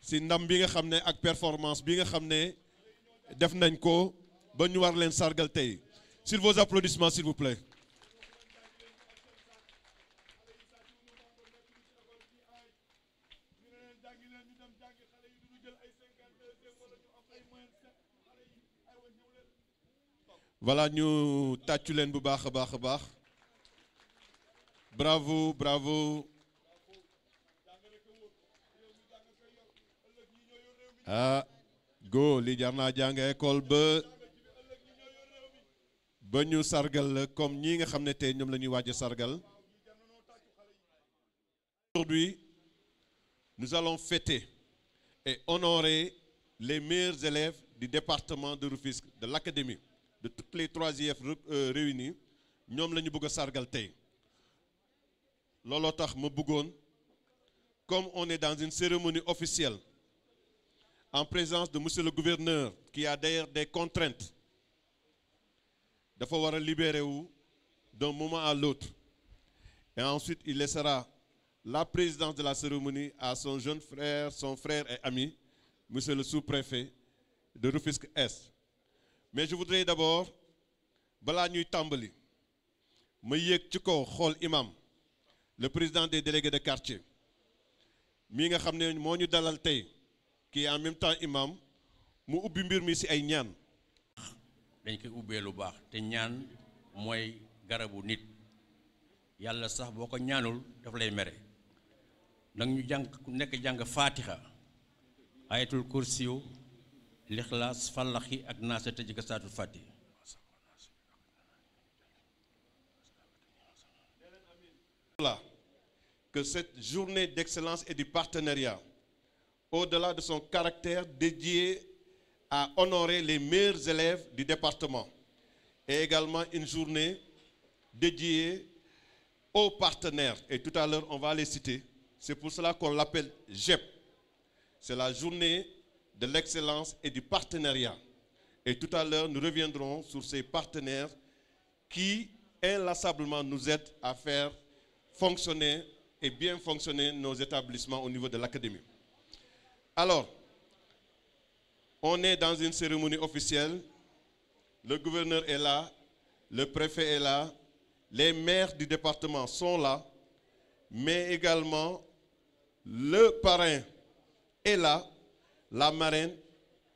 si ndam bi nga xam ne ak performance bi nga xam ne def nañ ko ba ñu war leen sargal tey sur vos applaudissements s'il vous plaît. Voilà, ñu tàccu leen bu baax a baax a baax. Bravo, bravo. Ah, go li jar naa jàng école ba ñu sargal comme ñi nga xam ne tey ñoom la ñuy waaj a sargal. Aujourd'hui, nous allons fêter et honorer les meilleurs élèves du département de Rufisque, de l'académie, de toutes les 3e réunies. ñoom la ñu bëgg a sargal tey. looloo tax ma bëggoon comme on est dans une cérémonie officielle en présence de monsieur le gouverneur qui a d'ailleurs des contraintes dafa war a libérer wu d'un moment à l'autre et ensuite il laissera la présidence de la cérémonie à son jeune frère, son frère et ami monsieur le sous-préfet de Rufisque Est. Mais je voudrais d'abord balaa ñuy tàmbali ma yéeg ci kaw xool imam le président des délégués de quartier mi nga xam ne moo ñu dalal tey qui est en même temps imam mu ubbi mbir mi ci ay ñaan. dañ koy ubbee lu baax te ñaan mooy garabu nit yàlla sax boo ko ñaanul daf lay mere nag ñu jàng nekk jàng faatixa ayatul kursiyu lixlaas fallaxi ak naasa tëj ko saatul fàtti. Que cette journée d'excellence et du partenariat, au-delà de son caractère dédié à honorer les meilleurs élèves du département, est également une journée dédiée aux partenaires. Et tout à l'heure, on va les citer. C'est pour cela qu'on l'appelle JEP. C'est la journée de l'excellence et du partenariat. Et tout à l'heure, nous reviendrons sur ces partenaires qui, inlassablement, nous aident à faire fonctionner et bien fonctionner nos établissements au niveau de l'académie. Alors, on est dans une cérémonie officielle. Le gouverneur est là, le préfet est là, les maires du département sont là, mais également le parrain est là, la marraine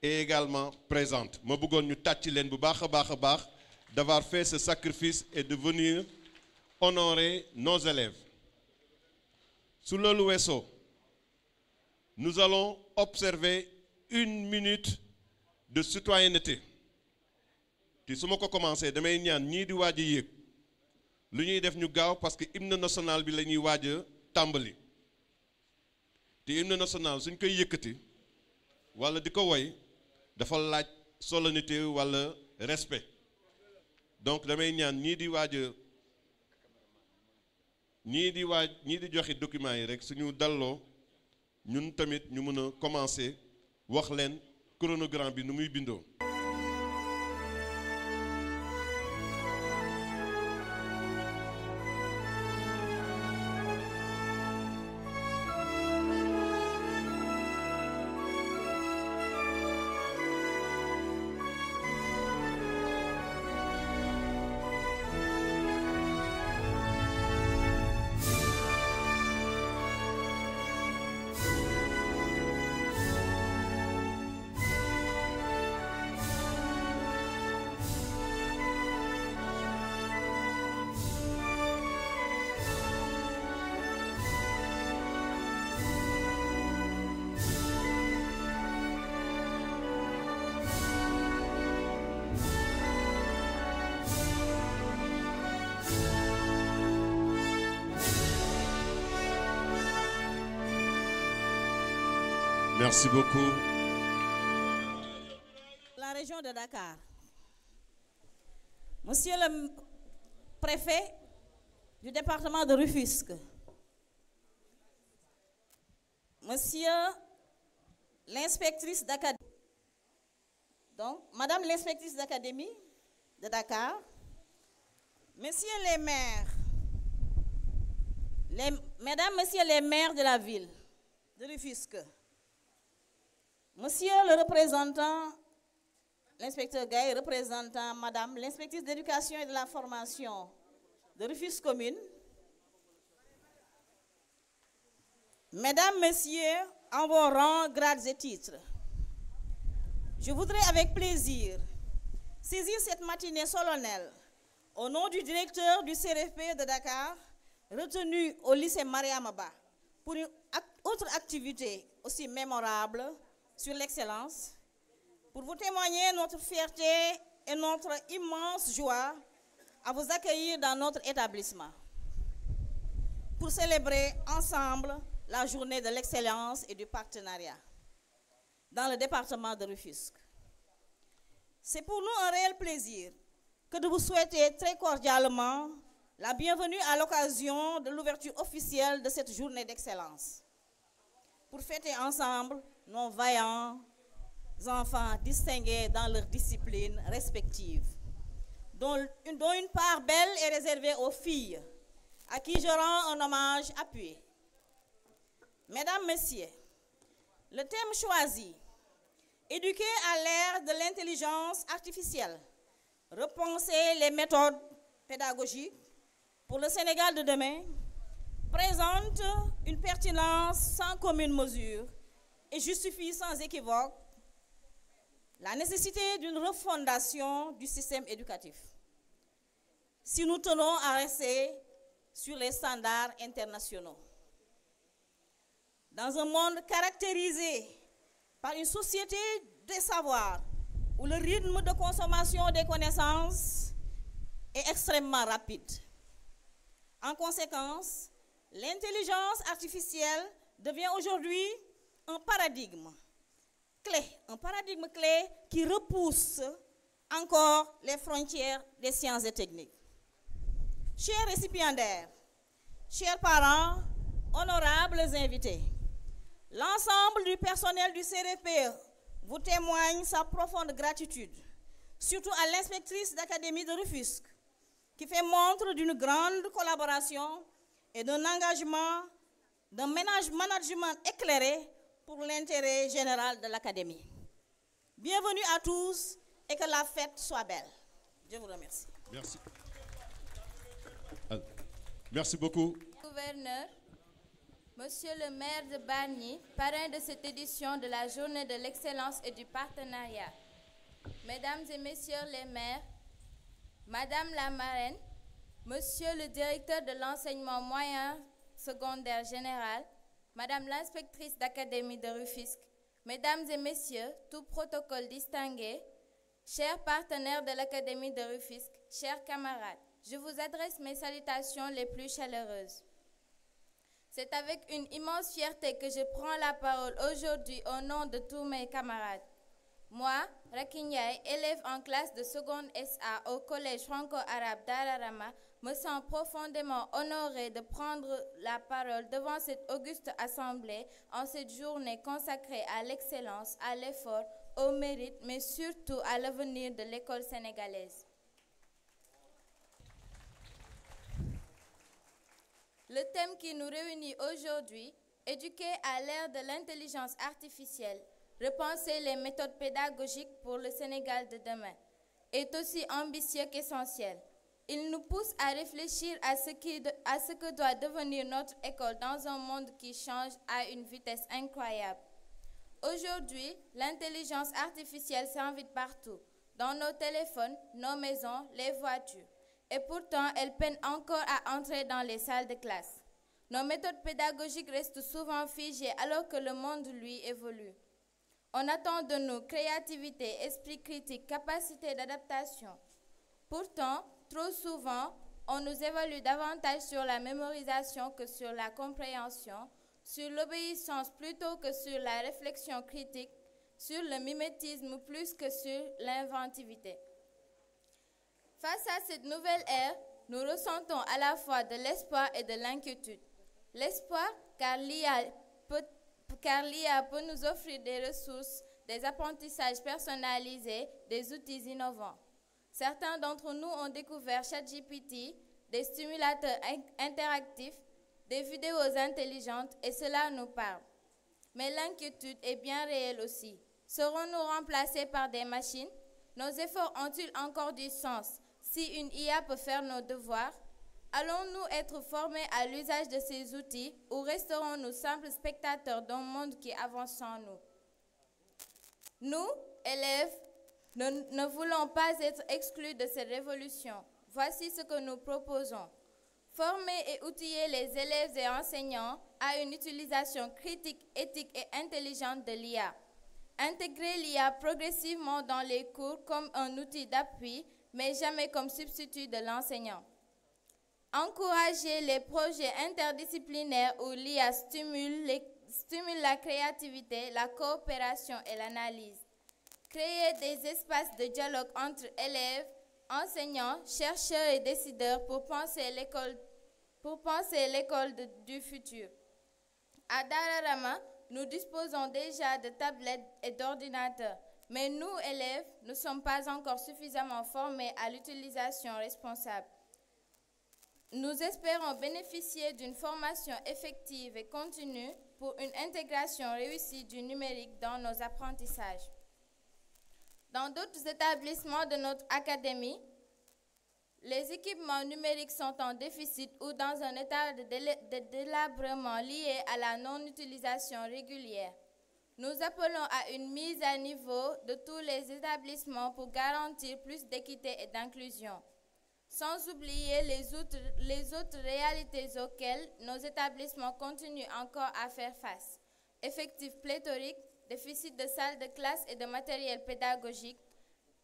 est également présente. Ma bëggoon ñu tàcc leen bu baax a baax d'avoir fait ce sacrifice et de venir honorer nos élèves. Sous le weesoo, nous allons observer 1 minute de citoyenneté. Te su ma ko commencé damay ñaan ñii di waaj a yéeg lu ñuy def ñu gaaw parce que hymne national bi la ñuy waaj a tàmbali. Te hymne national suñ koy yëkkati wala di ko woy dafa laaj solennité wala respect. Donc damay ñaan ñii di joxe documents yi rek suñu dalloo ñun tamit ñu mën a commencer wax leen chronogramme bi nu muy bindoo. Merci beaucoup. La région de Dakar. Monsieur le préfet du département de Rufisque. Monsieur l'inspectrice d'académie. Donc, Madame l'inspectrice d'académie de Dakar. Messieurs les maires. Mesdames, Messieurs les maires de la ville de Rufisque. Monsieur le représentant, l'inspecteur Gaye, représentant Madame l'inspectrice d'éducation et de la formation de Rufisque Commune, Mesdames, Messieurs, en vos rangs, grades et titres, je voudrais avec plaisir saisir cette matinée solennelle au nom du directeur du CRFP de Dakar, retenu au lycée Mariama Ba, pour une autre activité aussi mémorable sur l'excellence, pour vous témoigner notre fierté et notre immense joie à vous accueillir dans notre établissement, pour célébrer ensemble la journée de l'excellence et du partenariat dans le département de Rufisque. C'est pour nous un réel plaisir que de vous souhaiter très cordialement la bienvenue à l'occasion de l'ouverture officielle de cette journée d'excellence, pour fêter ensemble nos vaillants enfants distingués dans leurs disciplines respectives, dont une part belle est réservée aux filles, à qui je rends un hommage appuyé. Mesdames, Messieurs, le thème choisi, éduquer à l'ère de l'intelligence artificielle, repenser les méthodes pédagogiques pour le Sénégal de demain, présente une pertinence sans commune mesure et justifie sans équivoque la nécessité d'une refondation du système éducatif, si nous tenons à rester sur les standards internationaux. Dans un monde caractérisé par une société des savoirs, où le rythme de consommation des connaissances est extrêmement rapide. En conséquence, l'intelligence artificielle devient aujourd'hui un paradigme clé qui repousse encore les frontières des sciences et techniques. Chers récipiendaires, chers parents, honorables invités, l'ensemble du personnel du CRFPE vous témoigne sa profonde gratitude, surtout à l'inspectrice d'académie de Rufisque, qui fait montre d'une grande collaboration et d'un engagement, d'un management éclairé pour l'intérêt général de l'académie. Bienvenue à tous et que la fête soit belle. Je vous remercie. Merci. Merci beaucoup. Gouverneur, Monsieur le maire de Bargny, parrain de cette édition de la Journée de l'excellence et du partenariat. Mesdames et messieurs les maires, Madame la marraine, Monsieur le directeur de l'enseignement moyen secondaire général, Madame l'inspectrice d'académie de Rufisque, Mesdames et messieurs, tout protocole distingué, chers partenaires de l'Académie de Rufisque, chers camarades, je vous adresse mes salutations les plus chaleureuses. C'est avec une immense fierté que je prends la parole aujourd'hui au nom de tous mes camarades. Moi, Rakinyai, élève en classe de seconde SA au collège franco-arabe d'Ararama, me sens profondément honorée de prendre la parole devant cette auguste assemblée en cette journée consacrée à l'excellence, à l'effort, au mérite, mais surtout à l'avenir de l'école sénégalaise. Le thème qui nous réunit aujourd'hui, éduquer à l'ère de l'intelligence artificielle, repenser les méthodes pédagogiques pour le Sénégal de demain, est aussi ambitieux qu'essentiel. Il nous pousse à réfléchir à ce que doit devenir notre école dans un monde qui change à une vitesse incroyable. Aujourd'hui, l'intelligence artificielle s'invite partout, dans nos téléphones, nos maisons, les voitures. Et pourtant, elle peine encore à entrer dans les salles de classe. Nos méthodes pédagogiques restent souvent figées alors que le monde, lui, évolue. On attend de nous créativité, esprit critique, capacité d'adaptation. Pourtant, trop souvent, on nous évalue davantage sur la mémorisation que sur la compréhension, sur l'obéissance plutôt que sur la réflexion critique, sur le mimétisme plus que sur l'inventivité. Face à cette nouvelle ère, nous ressentons à la fois de l'espoir et de l'inquiétude. L'espoir, car l'IA peut nous offrir des ressources, des apprentissages personnalisés, des outils innovants. Certains d'entre nous ont découvert ChatGPT, des stimulateurs interactifs, des vidéos intelligentes, et cela nous parle. Mais l'inquiétude est bien réelle aussi. Serons-nous remplacés par des machines? Nos efforts ont-ils encore du sens si une IA peut faire nos devoirs? Allons-nous être formés à l'usage de ces outils ou resterons-nous simples spectateurs d'un monde qui avance sans nous? Nous, élèves, ne voulons pas être exclus de cette révolution. Voici ce que nous proposons. Former et outiller les élèves et enseignants à une utilisation critique, éthique et intelligente de l'IA. Intégrer l'IA progressivement dans les cours comme un outil d'appui, mais jamais comme substitut de l'enseignant. Encourager les projets interdisciplinaires où l'IA stimule la créativité, la coopération et l'analyse. Créer des espaces de dialogue entre élèves, enseignants, chercheurs et décideurs pour penser l'école du futur. À Dararama, nous disposons déjà de tablettes et d'ordinateurs, mais nous, élèves, ne sommes pas encore suffisamment formés à l'utilisation responsable. Nous espérons bénéficier d'une formation effective et continue pour une intégration réussie du numérique dans nos apprentissages. Dans d'autres établissements de notre académie, les équipements numériques sont en déficit ou dans un état de délabrement lié à la non-utilisation régulière. Nous appelons à une mise à niveau de tous les établissements pour garantir plus d'équité et d'inclusion, sans oublier les autres réalités auxquelles nos établissements continuent encore à faire face. Effectifs pléthoriques, déficit de salles de classe et de matériel pédagogique,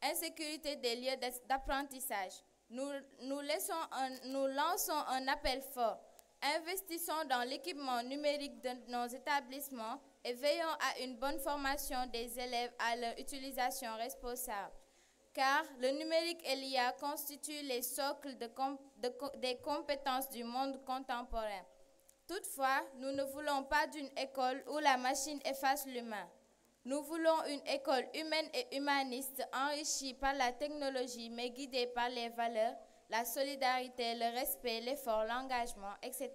insécurité des lieux d'apprentissage. Nous lançons un appel fort. Investissons dans l'équipement numérique de nos établissements et veillons à une bonne formation des élèves à leur utilisation responsable. Car le numérique et l'IA constituent les socles des compétences du monde contemporain. Toutefois, nous ne voulons pas d'une école où la machine efface l'humain. Nous voulons une école humaine et humaniste enrichie par la technologie mais guidée par les valeurs, la solidarité, le respect, l'effort, l'engagement, etc.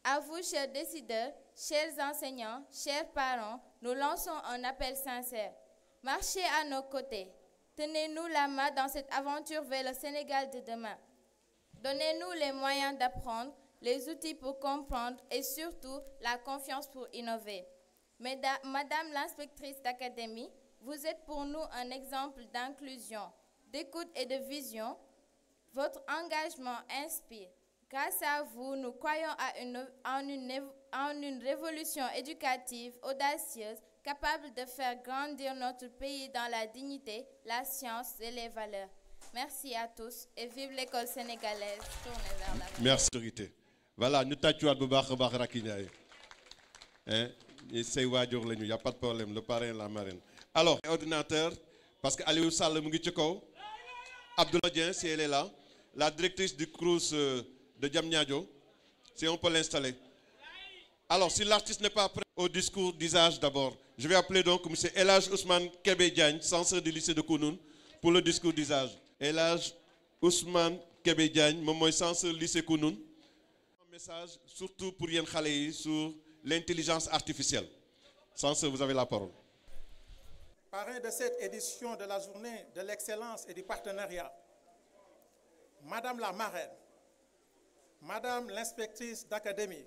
À vous, chers décideurs, chers enseignants, chers parents, nous lançons un appel sincère. Marchez à nos côtés. Tenez-nous la main dans cette aventure vers le Sénégal de demain. Donnez-nous les moyens d'apprendre, les outils pour comprendre et surtout la confiance pour innover. Madame l'inspectrice d'académie, vous êtes pour nous un exemple d'inclusion, d'écoute et de vision. Votre engagement inspire. Grâce à vous, nous croyons en une révolution éducative audacieuse, capable de faire grandir notre pays dans la dignité, la science et les valeurs. Merci à tous et vive l'école sénégalaise tournée vers l'avenir. Merci. Voilà, nous t'accueillons à Rakinyaï. C'est Wadjour, il n'y a pas de problème, le parrain et la marraine. Alors, ordinateur, parce qu'Aliou Sall Mungitchoko, Abdoulaye Dien, si elle est là, la directrice du CROUS de Diamniadio, si on peut l'installer. Alors, si l'artiste n'est pas prêt au discours d'usage d'abord, je vais appeler donc M. Elhaj Ousmane Kébé Diagne, censeur du lycée de Kounoun, pour le discours d'usage. Elhaj Ousmane Kébé Diagne, mon censeur du lycée Kounoun. Un message surtout pour Yen Khalei sur l'intelligence artificielle. Censeur, vous avez la parole. Parrain de cette édition de la journée de l'excellence et du partenariat, Madame la marraine, Madame l'inspectrice d'académie,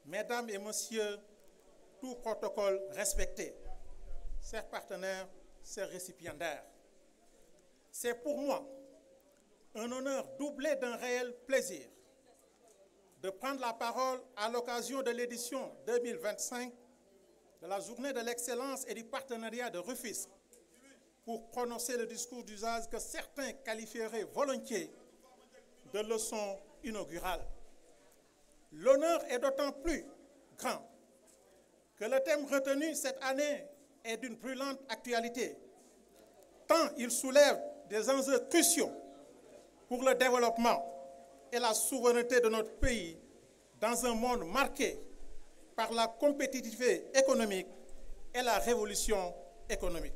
Mesdames et Messieurs, tout protocole respecté, chers partenaires, chers récipiendaires, c'est pour moi un honneur doublé d'un réel plaisir de prendre la parole à l'occasion de l'édition 2025 de la journée de l'excellence et du partenariat de Rufisque pour prononcer le discours d'usage que certains qualifieraient volontiers de leçon inaugurale. L'honneur est d'autant plus grand que le thème retenu cette année est d'une brûlante actualité, tant il soulève des enjeux cruciaux pour le développement et la souveraineté de notre pays dans un monde marqué par la compétitivité économique et la révolution économique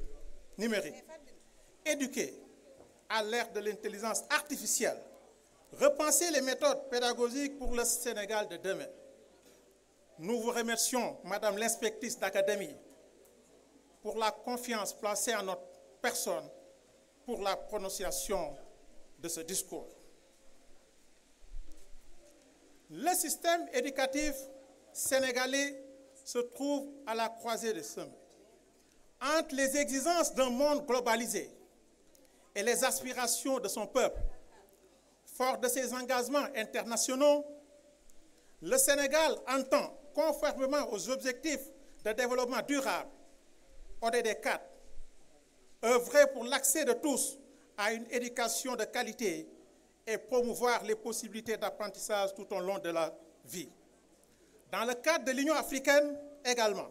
numérique. Éduquer à l'ère de l'intelligence artificielle, repenser les méthodes pédagogiques pour le Sénégal de demain. nous vous remercions, Madame l'inspectrice d'académie, pour la confiance placée en notre personne pour la prononciation de ce discours. Le système éducatif sénégalais se trouve à la croisée des chemins. Entre les exigences d'un monde globalisé et les aspirations de son peuple, fort de ses engagements internationaux, le Sénégal entend, conformément aux objectifs de développement durable, ODD 4, œuvrer pour l'accès de tous à une éducation de qualité et promouvoir les possibilités d'apprentissage tout au long de la vie. Dans le cadre de l'Union africaine également,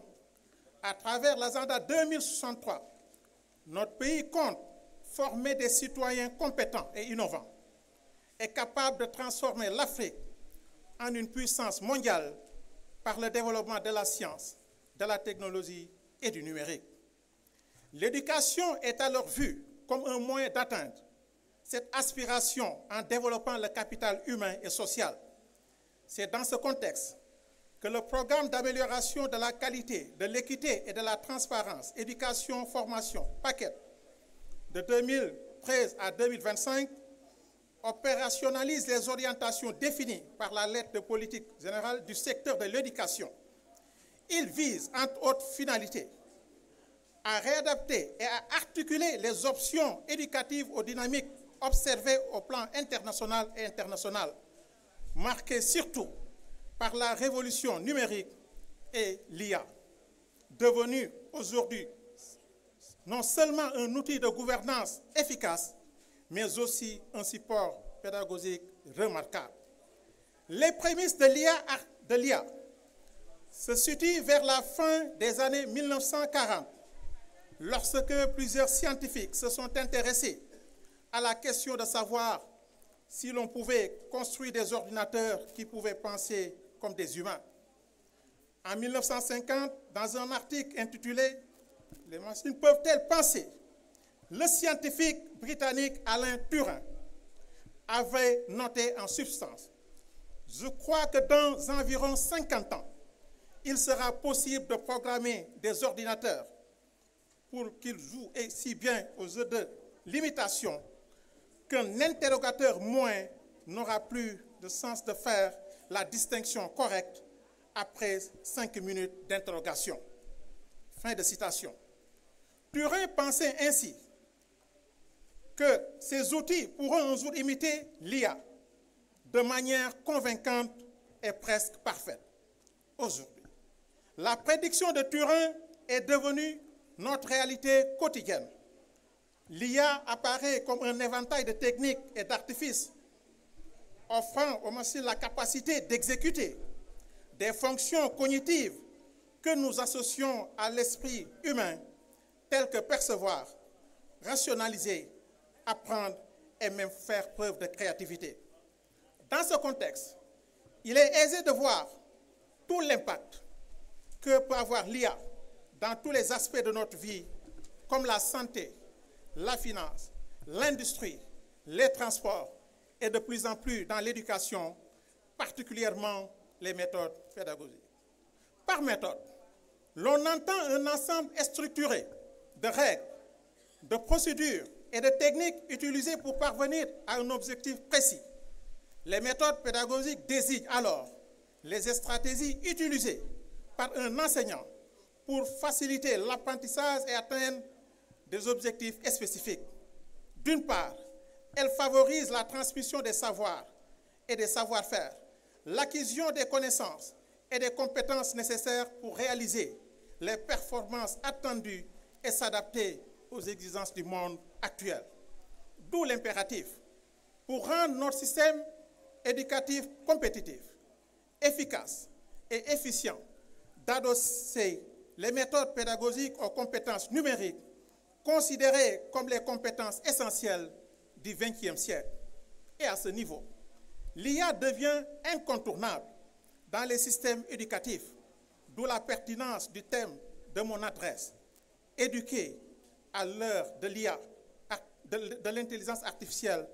à travers l'agenda 2063, notre pays compte former des citoyens compétents et innovants et capables de transformer l'Afrique en une puissance mondiale par le développement de la science, de la technologie et du numérique. L'éducation est alors vue comme un moyen d'atteindre cette aspiration en développant le capital humain et social. C'est dans ce contexte que le programme d'amélioration de la qualité, de l'équité et de la transparence, éducation, formation, paquet, de 2013 à 2025, opérationnalise les orientations définies par la lettre de politique générale du secteur de l'éducation. Il vise, entre autres finalités, à réadapter et à articuler les options éducatives aux dynamiques observées au plan international et international, marquées surtout par la révolution numérique et l'IA, devenue aujourd'hui non seulement un outil de gouvernance efficace, mais aussi un support pédagogique remarquable. Les prémices de l'IA se situent vers la fin des années 1940, lorsque plusieurs scientifiques se sont intéressés à la question de savoir si l'on pouvait construire des ordinateurs qui pouvaient penser comme des humains. En 1950, dans un article intitulé « Les machines peuvent-elles penser ?», le scientifique britannique Alan Turing avait noté en substance « Je crois que dans environ 50 ans, il sera possible de programmer des ordinateurs pour qu'ils jouent si bien aux jeux de l'imitation qu'un interrogateur moins n'aura plus de sens de faire la distinction correcte après 5 minutes d'interrogation. » Fin de citation. Turing pensait ainsi que ces outils pourront un jour imiter l'IA de manière convaincante et presque parfaite. Aujourd'hui, la prédiction de Turing est devenue notre réalité quotidienne. L'IA apparaît comme un éventail de techniques et d'artifices offrant aux machines la capacité d'exécuter des fonctions cognitives que nous associons à l'esprit humain, telles que percevoir, rationaliser, apprendre et même faire preuve de créativité. Dans ce contexte, il est aisé de voir tout l'impact que peut avoir l'IA dans tous les aspects de notre vie, comme la santé, la finance, l'industrie, les transports et de plus en plus dans l'éducation, particulièrement les méthodes pédagogiques. Par méthode, l'on entend un ensemble structuré de règles, de procédures et de techniques utilisées pour parvenir à un objectif précis. Les méthodes pédagogiques désignent alors les stratégies utilisées par un enseignant pour faciliter l'apprentissage et atteindre des objectifs spécifiques. D'une part, elles favorisent la transmission des savoirs et des savoir-faire, l'acquisition des connaissances et des compétences nécessaires pour réaliser les performances attendues et s'adapter aux exigences du monde actuel. D'où l'impératif, pour rendre notre système éducatif compétitif, efficace et efficient, d'adosser les méthodes pédagogiques aux compétences numériques considérées comme les compétences essentielles du XXe siècle. Et à ce niveau, l'IA devient incontournable dans les systèmes éducatifs, d'où la pertinence du thème de mon adresse, éduquer à l'heure de l'IA, de l'intelligence artificielle,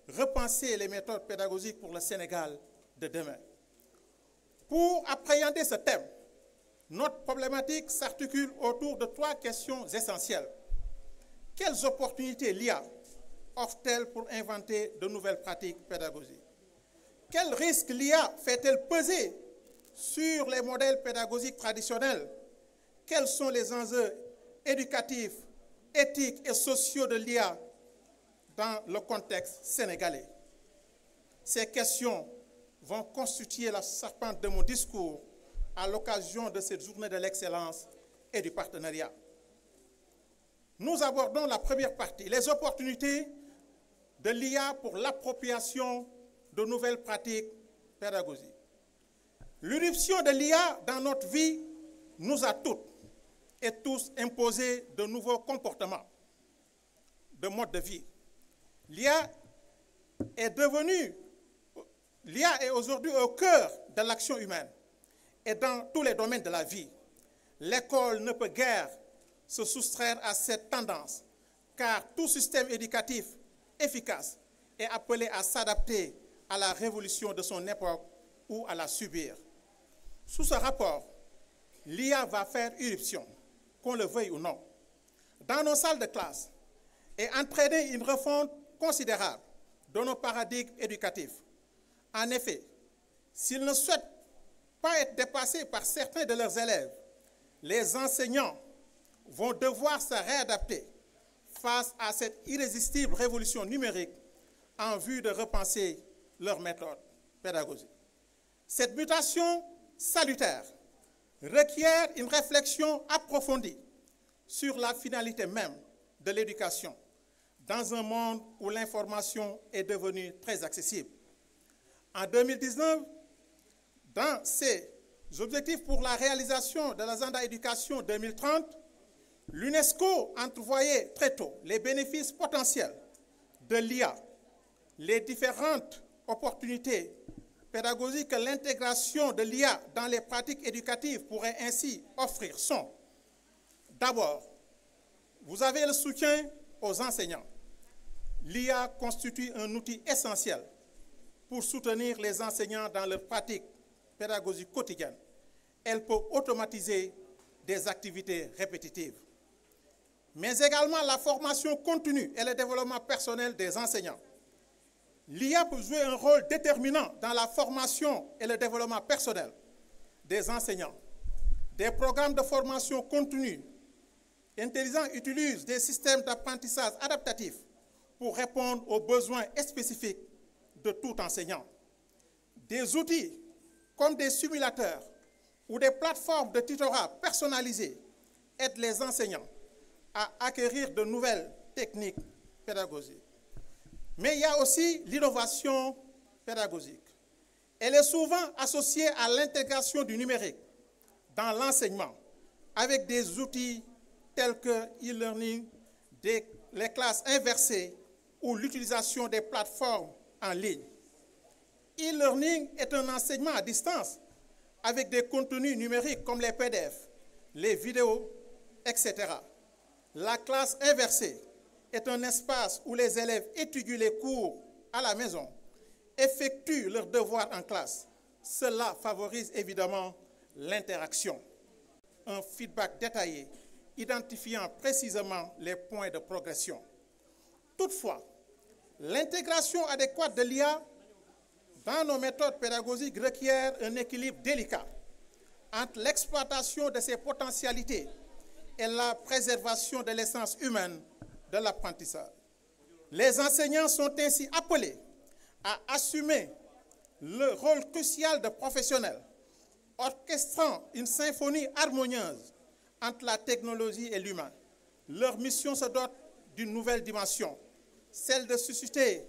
repenser les méthodes pédagogiques pour le Sénégal de demain. Pour appréhender ce thème, Notre problématique s'articule autour de 3 questions essentielles. Quelles opportunités l'IA offre-t-elle pour inventer de nouvelles pratiques pédagogiques? Quels risques l'IA fait-elle peser sur les modèles pédagogiques traditionnels? Quels sont les enjeux éducatifs, éthiques et sociaux de l'IA dans le contexte sénégalais? Ces questions vont constituer la charpente de mon discours à l'occasion de cette journée de l'excellence et du partenariat. Nous abordons la première partie, les opportunités de l'IA pour l'appropriation de nouvelles pratiques pédagogiques. L'irruption de l'IA dans notre vie nous a toutes et tous imposé de nouveaux comportements, de mode de vie. L'IA est aujourd'hui au cœur de l'action humaine et dans tous les domaines de la vie. L'école ne peut guère se soustraire à cette tendance, car tout système éducatif efficace est appelé à s'adapter à la révolution de son époque ou à la subir. Sous ce rapport, l'IA va faire irruption, qu'on le veuille ou non, dans nos salles de classe et entraîner une refonte considérable de nos paradigmes éducatifs. En effet, s'ils ne souhaitent pas être dépassés par certains de leurs élèves, les enseignants vont devoir se réadapter face à cette irrésistible révolution numérique en vue de repenser leurs méthodes pédagogiques. Cette mutation salutaire requiert une réflexion approfondie sur la finalité même de l'éducation dans un monde où l'information est devenue très accessible. En 2019, dans ses objectifs pour la réalisation de l'agenda éducation 2030, l'UNESCO entrevoyait très tôt les bénéfices potentiels de l'IA, les différentes opportunités pédagogiques que l'intégration de l'IA dans les pratiques éducatives pourrait ainsi offrir sont: d'abord, vous avez le soutien aux enseignants. L'IA constitue un outil essentiel pour soutenir les enseignants dans leurs pratiques pédagogiques quotidiennes. Elle peut automatiser des activités répétitives, mais également la formation continue et le développement personnel des enseignants. L'IA peut jouer un rôle déterminant dans la formation et le développement personnel des enseignants. Des programmes de formation continue intelligents utilisent des systèmes d'apprentissage adaptatifs pour répondre aux besoins spécifiques de tout enseignant. Des outils comme des simulateurs ou des plateformes de tutorat personnalisées aident les enseignants à acquérir de nouvelles techniques pédagogiques. Mais il y a aussi l'innovation pédagogique. Elle est souvent associée à l'intégration du numérique dans l'enseignement avec des outils tels que e-learning, les classes inversées ou l'utilisation des plateformes en ligne. E-learning est un enseignement à distance avec des contenus numériques comme les PDF, les vidéos, etc. La classe inversée est un espace où les élèves étudient les cours à la maison, effectuent leurs devoirs en classe. Cela favorise évidemment l'interaction. Un feedback détaillé identifiant précisément les points de progression. Toutefois, l'intégration adéquate de l'IA dans nos méthodes pédagogiques requiert un équilibre délicat entre l'exploitation de ses potentialités et la préservation de l'essence humaine de l'apprentissage. Les enseignants sont ainsi appelés à assumer le rôle crucial de professionnels, orchestrant une symphonie harmonieuse entre la technologie et l'humain. Leur mission se dote d'une nouvelle dimension, celle de susciter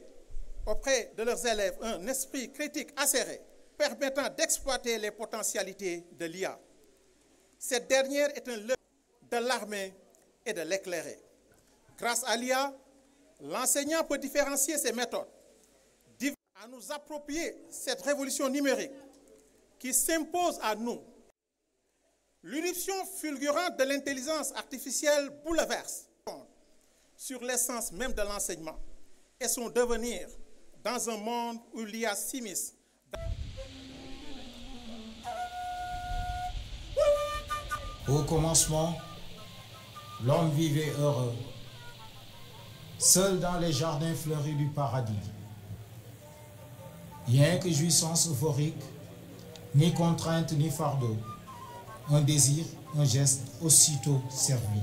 auprès de leurs élèves un esprit critique acéré, permettant d'exploiter les potentialités de l'IA. Cette dernière est un levier de l'armer et de l'éclairer. Grâce à l'IA, l'enseignant peut différencier ses méthodes, à nous approprier cette révolution numérique qui s'impose à nous. L'irruption fulgurante de l'intelligence artificielle bouleverse sur l'essence même de l'enseignement et son devenir dans un monde où l'IA s'immisce. Au commencement, l'homme vivait heureux, seul dans les jardins fleuris du paradis. Rien que jouissance euphorique, ni contrainte ni fardeau, un désir, un geste aussitôt servi.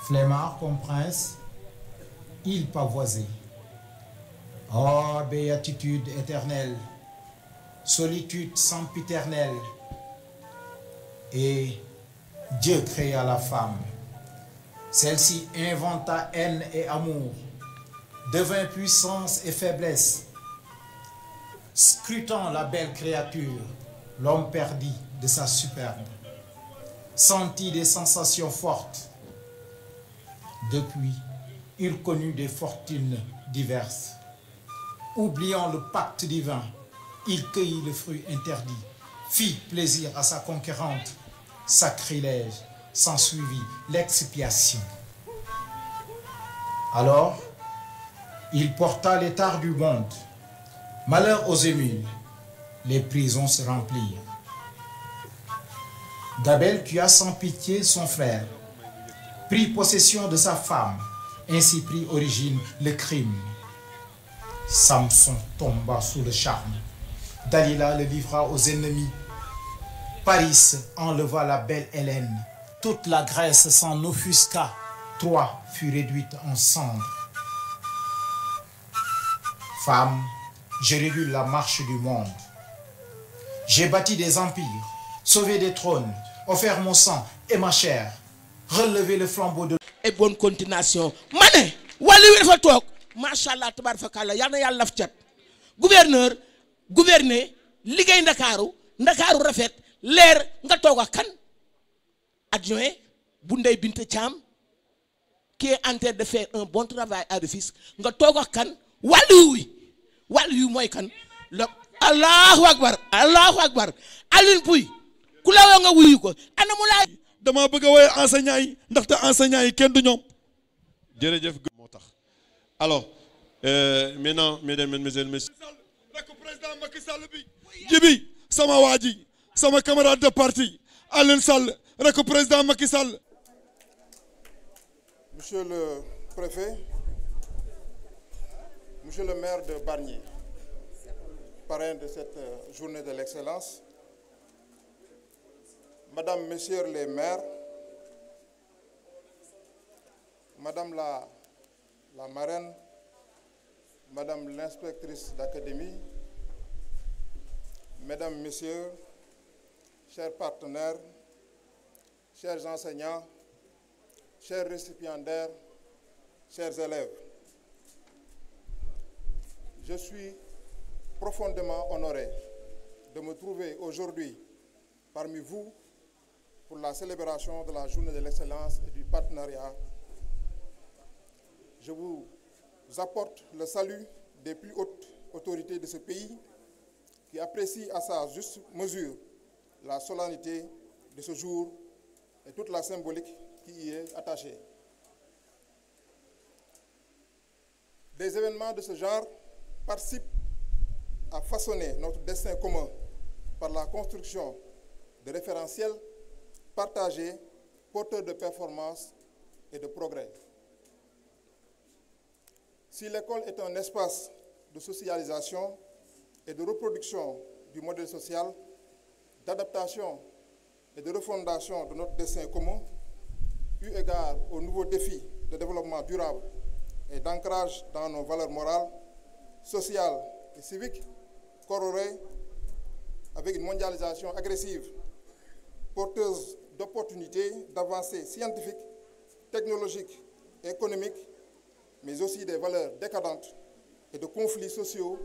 Flemmard comme prince, il pavoisait. Oh, béatitude éternelle, solitude sempiternelle. Et Dieu créa la femme. Celle-ci inventa haine et amour, devint puissance et faiblesse. Scrutant la belle créature, l'homme perdit de sa superbe, sentit des sensations fortes. Depuis, il connut des fortunes diverses. Oubliant le pacte divin, il cueillit le fruit interdit, fit plaisir à sa conquérante. Sacrilège, s'ensuivit l'expiation. Alors, il porta l'étard du monde. Malheur aux émules, les prisons se remplirent. Gabelle tua sans pitié son frère, prit possession de sa femme, ainsi prit origine le crime. Samson tomba sous le charme. Dalila le livra aux ennemis. Paris enleva la belle Hélène. Toute la Grèce s'en offusqua. Troie fut réduite en cendres. Femme, je régule la marche du monde. J'ai bâti des empires, sauvé des trônes, offert mon sang et ma chair, relevé le flambeau de... Et bonne continuation. Mané, wali wi dafa tok. Machallah tabarakallah yalla yalla laf ciat. Gouverneur, gouverner, liggéey Ndakaaru, Ndakaaru rafet, leer nga toog ak kan? Adjoint bu Ndeye Binta Thiam qui est en train de faire un bon travail à Rufisque, nga toog ak kan? Wali wi mooy kan? Allahu akbar, Allahu akbar. Alioune Pouye ku la woo nga wuyu ko. Ana mu laa dama bëgg a woy enseignant yi ndaxte enseignant yi kenn du ñoom. jërëjëf moo tax. Alors, maintenant, mesdames, mesdemoiselles, messieurs. rek président Macky Sall bi. Jibi sama waa ji sama camarade de parti Alioune Sall rek président Macky Sall. Monsieur le préfet, monsieur le maire de Bargny, parrain de cette journée de l'excellence, madame, messieurs les maires, madame la marraine, madame l'inspectrice d'académie, mesdames, messieurs, chers partenaires, chers enseignants, chers récipiendaires, chers élèves, je suis profondément honoré de me trouver aujourd'hui parmi vous pour la célébration de la journée de l'excellence et du partenariat. Je vous apporte le salut des plus hautes autorités de ce pays qui apprécient à sa juste mesure la solennité de ce jour et toute la symbolique qui y est attachée. Des événements de ce genre participent à façonner notre destin commun par la construction de référentiels partagés, porteurs de performance et de progrès. Si l'école est un espace de socialisation et de reproduction du modèle social, d'adaptation et de refondation de notre destin commun, eu égard aux nouveaux défis de développement durable et d'ancrage dans nos valeurs morales, sociales et civiques, corrélées avec une mondialisation agressive, porteuse d'opportunités, d'avancées scientifiques, technologiques et économiques, mais aussi des valeurs décadentes et de conflits sociaux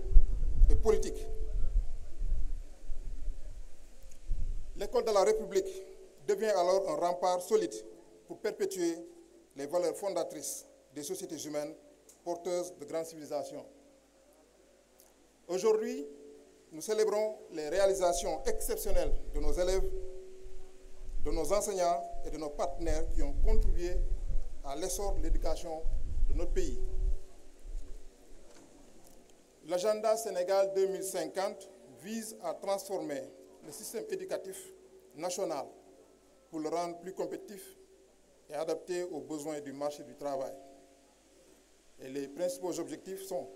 et politiques. L'école de la République devient alors un rempart solide pour perpétuer les valeurs fondatrices des sociétés humaines porteuses de grandes civilisations. Aujourd'hui, nous célébrons les réalisations exceptionnelles de nos élèves, de nos enseignants et de nos partenaires qui ont contribué à l'essor de l'éducation de notre pays. L'agenda Sénégal 2050 vise à transformer le système éducatif national pour le rendre plus compétitif et adapté aux besoins du marché du travail. Et les principaux objectifs sont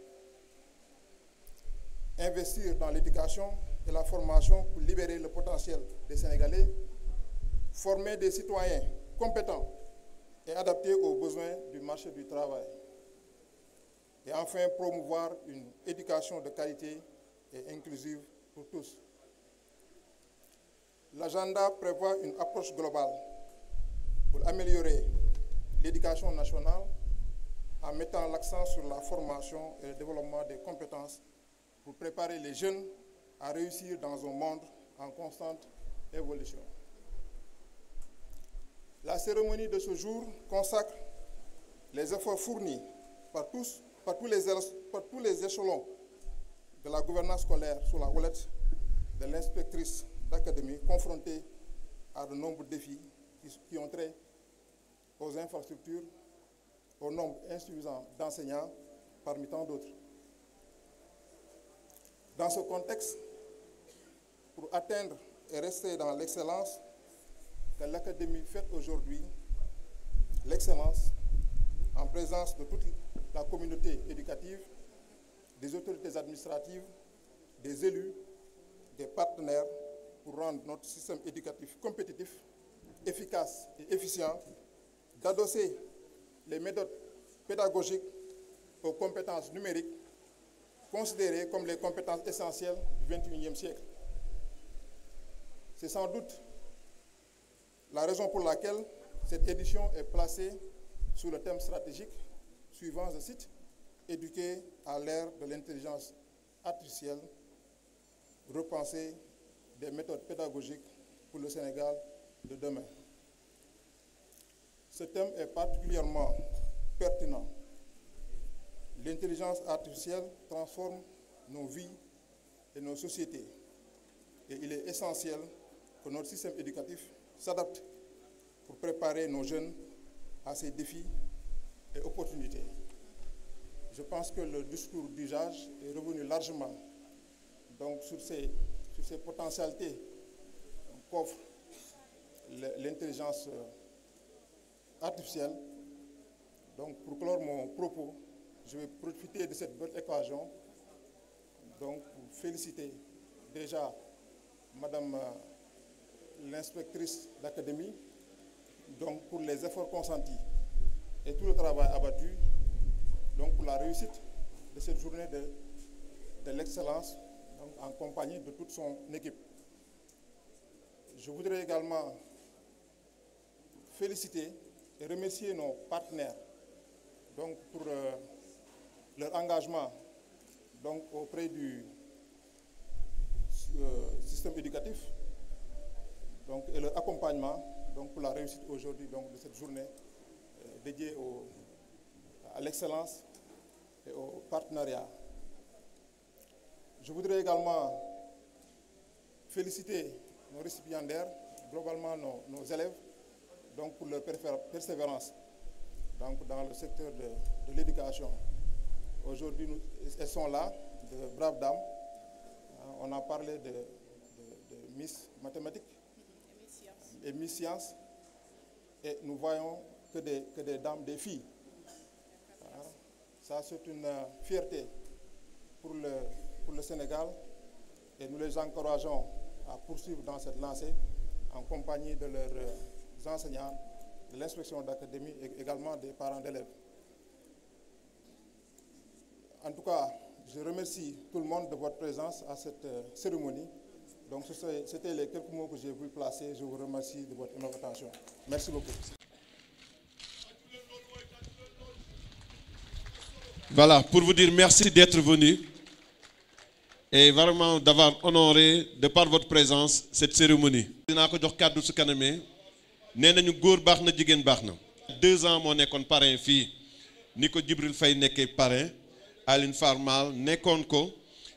investir dans l'éducation et la formation pour libérer le potentiel des Sénégalais, former des citoyens compétents et adaptés aux besoins du marché du travail. Et enfin, promouvoir une éducation de qualité et inclusive pour tous. L'agenda prévoit une approche globale pour améliorer l'éducation nationale en mettant l'accent sur la formation et le développement des compétences pour préparer les jeunes à réussir dans un monde en constante évolution. La cérémonie de ce jour consacre les efforts fournis par tous les échelons de la gouvernance scolaire sous la houlette de l'inspectrice d'académie confrontée à de nombreux défis qui ont trait aux infrastructures, au nombre insuffisant d'enseignants parmi tant d'autres. Dans ce contexte, pour atteindre et rester dans l'excellence que l'Académie fête aujourd'hui, l'excellence en présence de toute la communauté éducative, des autorités administratives, des élus, des partenaires, pour rendre notre système éducatif compétitif, efficace et efficient, d'adosser les méthodes pédagogiques aux compétences numériques, considérées comme les compétences essentielles du XXIe siècle. C'est sans doute la raison pour laquelle cette édition est placée sous le thème stratégique suivant, je cite, « Éduquer à l'ère de l'intelligence artificielle, repenser des méthodes pédagogiques pour le Sénégal de demain ». Ce thème est particulièrement pertinent. L'intelligence artificielle transforme nos vies et nos sociétés. Et il est essentiel que notre système éducatif s'adapte pour préparer nos jeunes à ces défis et opportunités. Je pense que le discours d'usage est revenu largement donc, sur ces potentialités qu'offre l'intelligence artificielle. Donc, pour clore mon propos, je vais profiter de cette bonne occasion donc, pour féliciter déjà Madame l'inspectrice d'académie donc, pour les efforts consentis et tout le travail abattu donc, pour la réussite de cette journée de l'excellence en compagnie de toute son équipe. Je voudrais également féliciter et remercier nos partenaires donc, pour leur engagement donc, auprès du système éducatif donc, et leur accompagnement donc, pour la réussite aujourd'hui de cette journée dédiée à l'excellence et au partenariat. Je voudrais également féliciter nos récipiendaires, globalement nos élèves, donc pour leur persévérance donc dans le secteur de l'éducation. Aujourd'hui, elles sont là, de braves dames. On a parlé de Miss Mathématiques et Miss Sciences, et nous voyons que des dames, des filles. Ça, c'est une fierté pour le Sénégal, et nous les encourageons à poursuivre dans cette lancée en compagnie de leurs enseignants, de l'inspection d'académie et également des parents d'élèves. En tout cas, je remercie tout le monde de votre présence à cette cérémonie. Donc, c'était les quelques mots que j'ai voulu placer. Je vous remercie de votre attention. Merci beaucoup. Voilà, pour vous dire merci d'être venu et vraiment d'avoir honoré, de par votre présence, cette cérémonie. Dina ko jox kàddu su kanamee nee nañu góor baax na jigéen baax na. 2 ans moo nekkoon parrain fii ni ko Djibril Faye nekkee parrain Aline Farmal nekkoon ko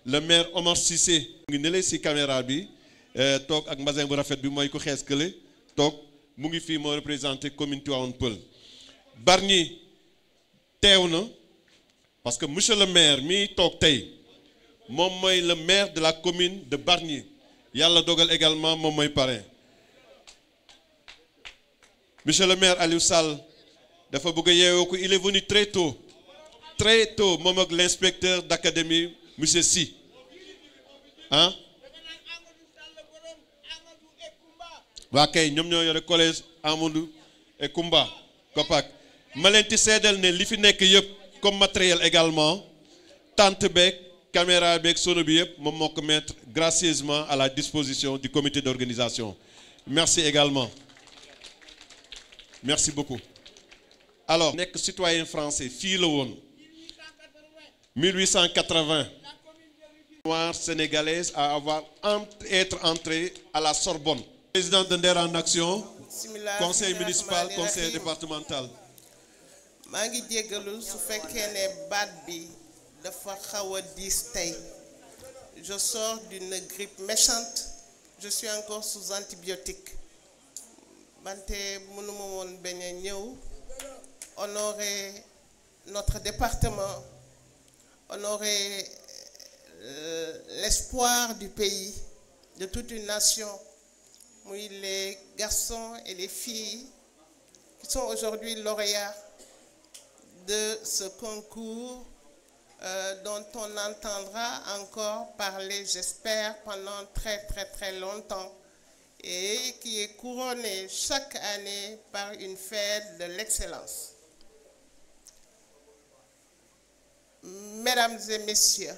le maire Omar Cissé mu ngi nele si caméra bi toog ak mbasin bu rafet bi mooy ko xees kële toog mu ngi fii moo représenté commune Tivaouane Peulh. Bargny teew na parce que monsieur le maire mi toog tey moom mooy le maire de la commune de Bargny yàlla dogal également moom mooy parrain. Monsieur le maire Aliou Sall, il est venu très tôt, moom ak l'inspecteur d'académie, monsieur Sy. Hein? waa kay ñoom ñoo yore collège Amadou et Koumba Kopak ma leen ti seedal ne li fi nekk yëpp comme matériel également tente beeg caméra beeg sono bi yëpp moom moo ko mettre gracieusement à la disposition du comité d'organisation. Merci également. Merci beaucoup. Alors nekk citoyen français fii la woon 1880 noire sénégalaise à être entrée à la Sorbonne. Président de Nder en Action, conseil municipal, conseil départemental. maa ngi jéggalu su fekkee ne baat bi dafa xaw a diis tey. Je sors d'une grippe méchante. Je suis encore sous antibiotiques. Bante mënuma woon bañ a ñëw honorer notre département, honorer l'espoir du pays, de toute une nation. Oui, les garçons et les filles qui sont aujourd'hui lauréats de ce concours dont on entendra encore parler, j'espère, pendant très longtemps, et qui est couronné chaque année par une fête de l'excellence. Mesdames et messieurs,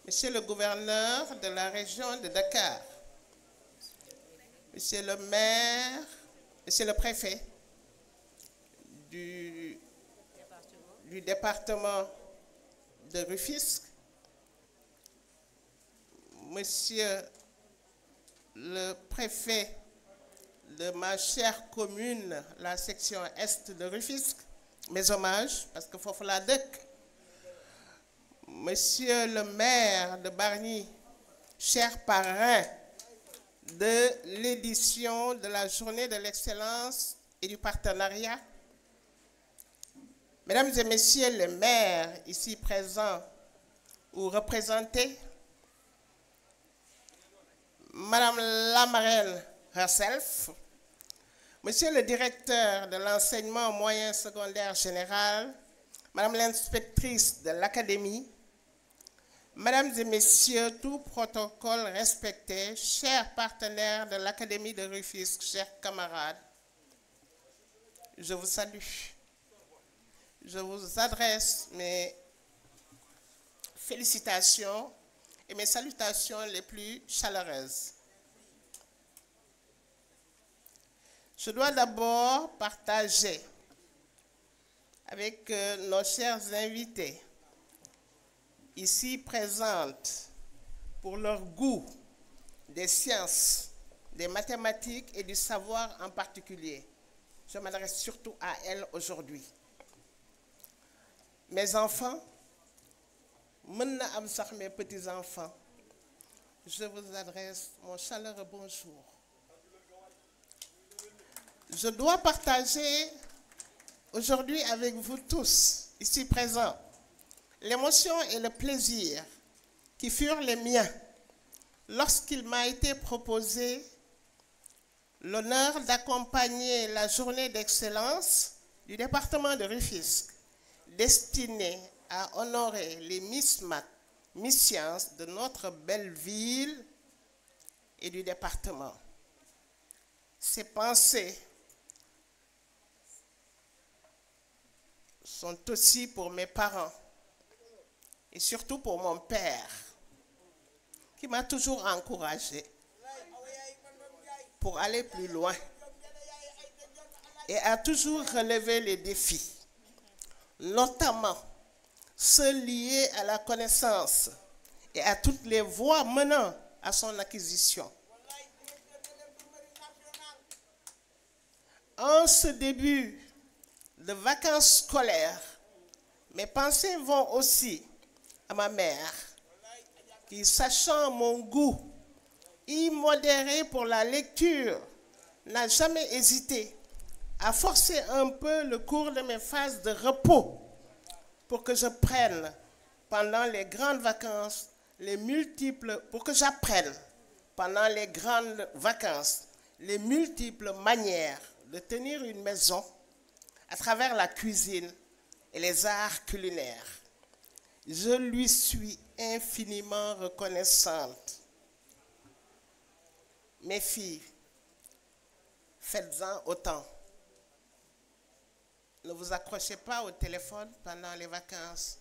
monsieur le gouverneur de la région de Dakar, monsieur le maire, monsieur le préfet du département de Rufisque, monsieur le préfet de ma chère commune, la section Est de Rufisque, mes hommages, parce que foofu laa dëkk, monsieur le maire de Bargny, cher parrain de l'édition de la journée de l'excellence et du partenariat, mesdames et messieurs les maires ici présents ou représentés, madame la marraine herself, monsieur le directeur de l'enseignement moyen secondaire général, madame l'inspectrice de l'académie, mesdames et messieurs, tout protocole respecté, chers partenaires de l'Académie de Rufisque, chers camarades, je vous salue. Je vous adresse mes félicitations et mes salutations les plus chaleureuses. Je dois d'abord partager avec nos chers invités ici présentes pour leur goût des sciences, des mathématiques et du savoir en particulier. Je m'adresse surtout à elles aujourd'hui. Mes enfants, mes petits-enfants, je vous adresse mon chaleureux bonjour. Je dois partager aujourd'hui avec vous tous, ici présents, l'émotion et le plaisir qui furent les miens lorsqu'il m'a été proposé l'honneur d'accompagner la journée d'excellence du département de Rufisque, destinée à honorer les Miss Math, Miss Science de notre belle ville et du département. Ces pensées sont aussi pour mes parents et surtout pour mon père, qui m'a toujours encouragé pour aller plus loin et a toujours relevé les défis, notamment ceux liés à la connaissance et à toutes les voies menant à son acquisition. En ce début de vacances scolaires, mes pensées vont aussi à ma mère, qui, sachant mon goût immodéré pour la lecture, n'a jamais hésité à forcer un peu le cours de mes phases de repos pour que je prenne pendant les grandes vacances les multiples les multiples manières de tenir une maison à travers la cuisine et les arts culinaires. Je lui suis infiniment reconnaissante. Mes filles, faites-en autant. Ne vous accrochez pas au téléphone pendant les vacances.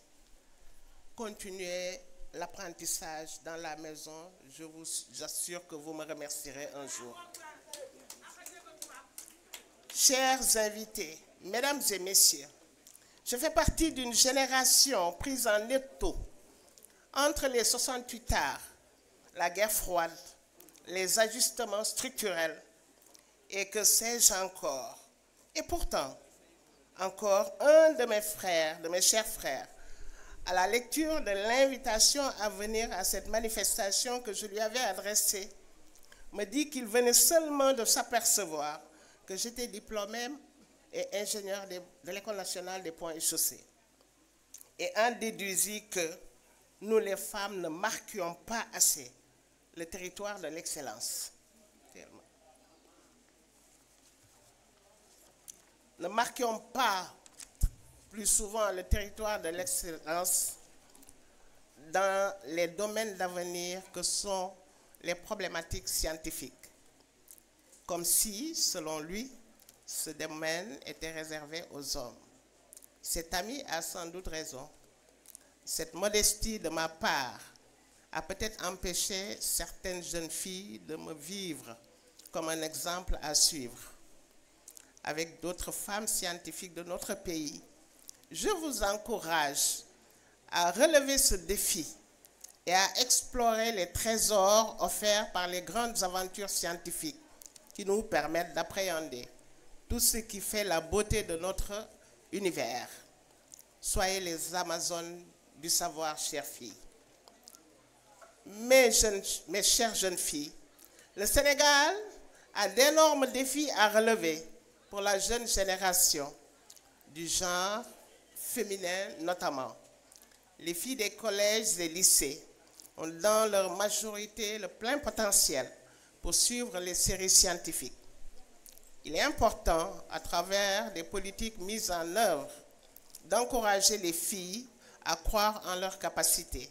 Continuez l'apprentissage dans la maison. Je vous assure que vous me remercierez un jour. Chers invités, mesdames et messieurs, je fais partie d'une génération prise en étau entre les 68 arts, la guerre froide, les ajustements structurels et que sais-je encore. Et pourtant, encore un de mes frères, de mes chers frères, à la lecture de l'invitation à venir à cette manifestation que je lui avais adressée, me dit qu'il venait seulement de s'apercevoir que j'étais diplômé et ingénieur de l'École nationale des ponts et chaussées. Et en déduisit que nous, les femmes, ne marquions pas assez le territoire de l'excellence. Ne marquions pas plus souvent le territoire de l'excellence dans les domaines d'avenir que sont les problématiques scientifiques. Comme si, selon lui, ce domaine était réservé aux hommes. Cet ami a sans doute raison. Cette modestie de ma part a peut-être empêché certaines jeunes filles de me vivre comme un exemple à suivre. Avec d'autres femmes scientifiques de notre pays, je vous encourage à relever ce défi et à explorer les trésors offerts par les grandes aventures scientifiques qui nous permettent d'appréhender tout ce qui fait la beauté de notre univers. Soyez les Amazones du savoir, chères filles. Mes chères jeunes filles, le Sénégal a d'énormes défis à relever pour la jeune génération du genre féminin notamment. Les filles des collèges et lycées ont dans leur majorité le plein potentiel pour suivre les séries scientifiques. Il est important, à travers des politiques mises en œuvre, d'encourager les filles à croire en leurs capacités,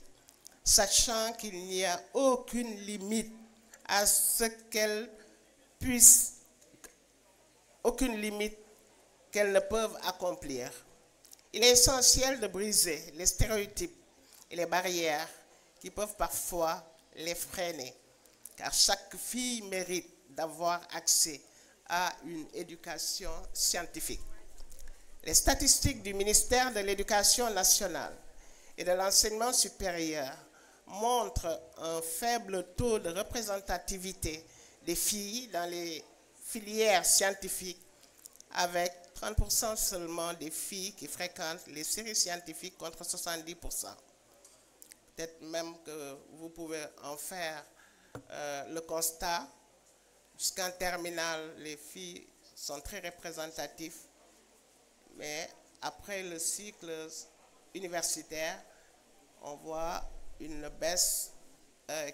sachant qu'il n'y a aucune limite à ce qu'elles puissent, aucune limite qu'elles ne peuvent accomplir. Il est essentiel de briser les stéréotypes et les barrières qui peuvent parfois les freiner, car chaque fille mérite d'avoir accès à une éducation scientifique. Les statistiques du ministère de l'Éducation nationale et de l'enseignement supérieur montrent un faible taux de représentativité des filles dans les filières scientifiques, avec 30% seulement des filles qui fréquentent les séries scientifiques contre 70%. Peut-être même que vous pouvez en faire le constat. Jusqu'en terminale, les filles sont très représentatives, mais après le cycle universitaire, on voit une baisse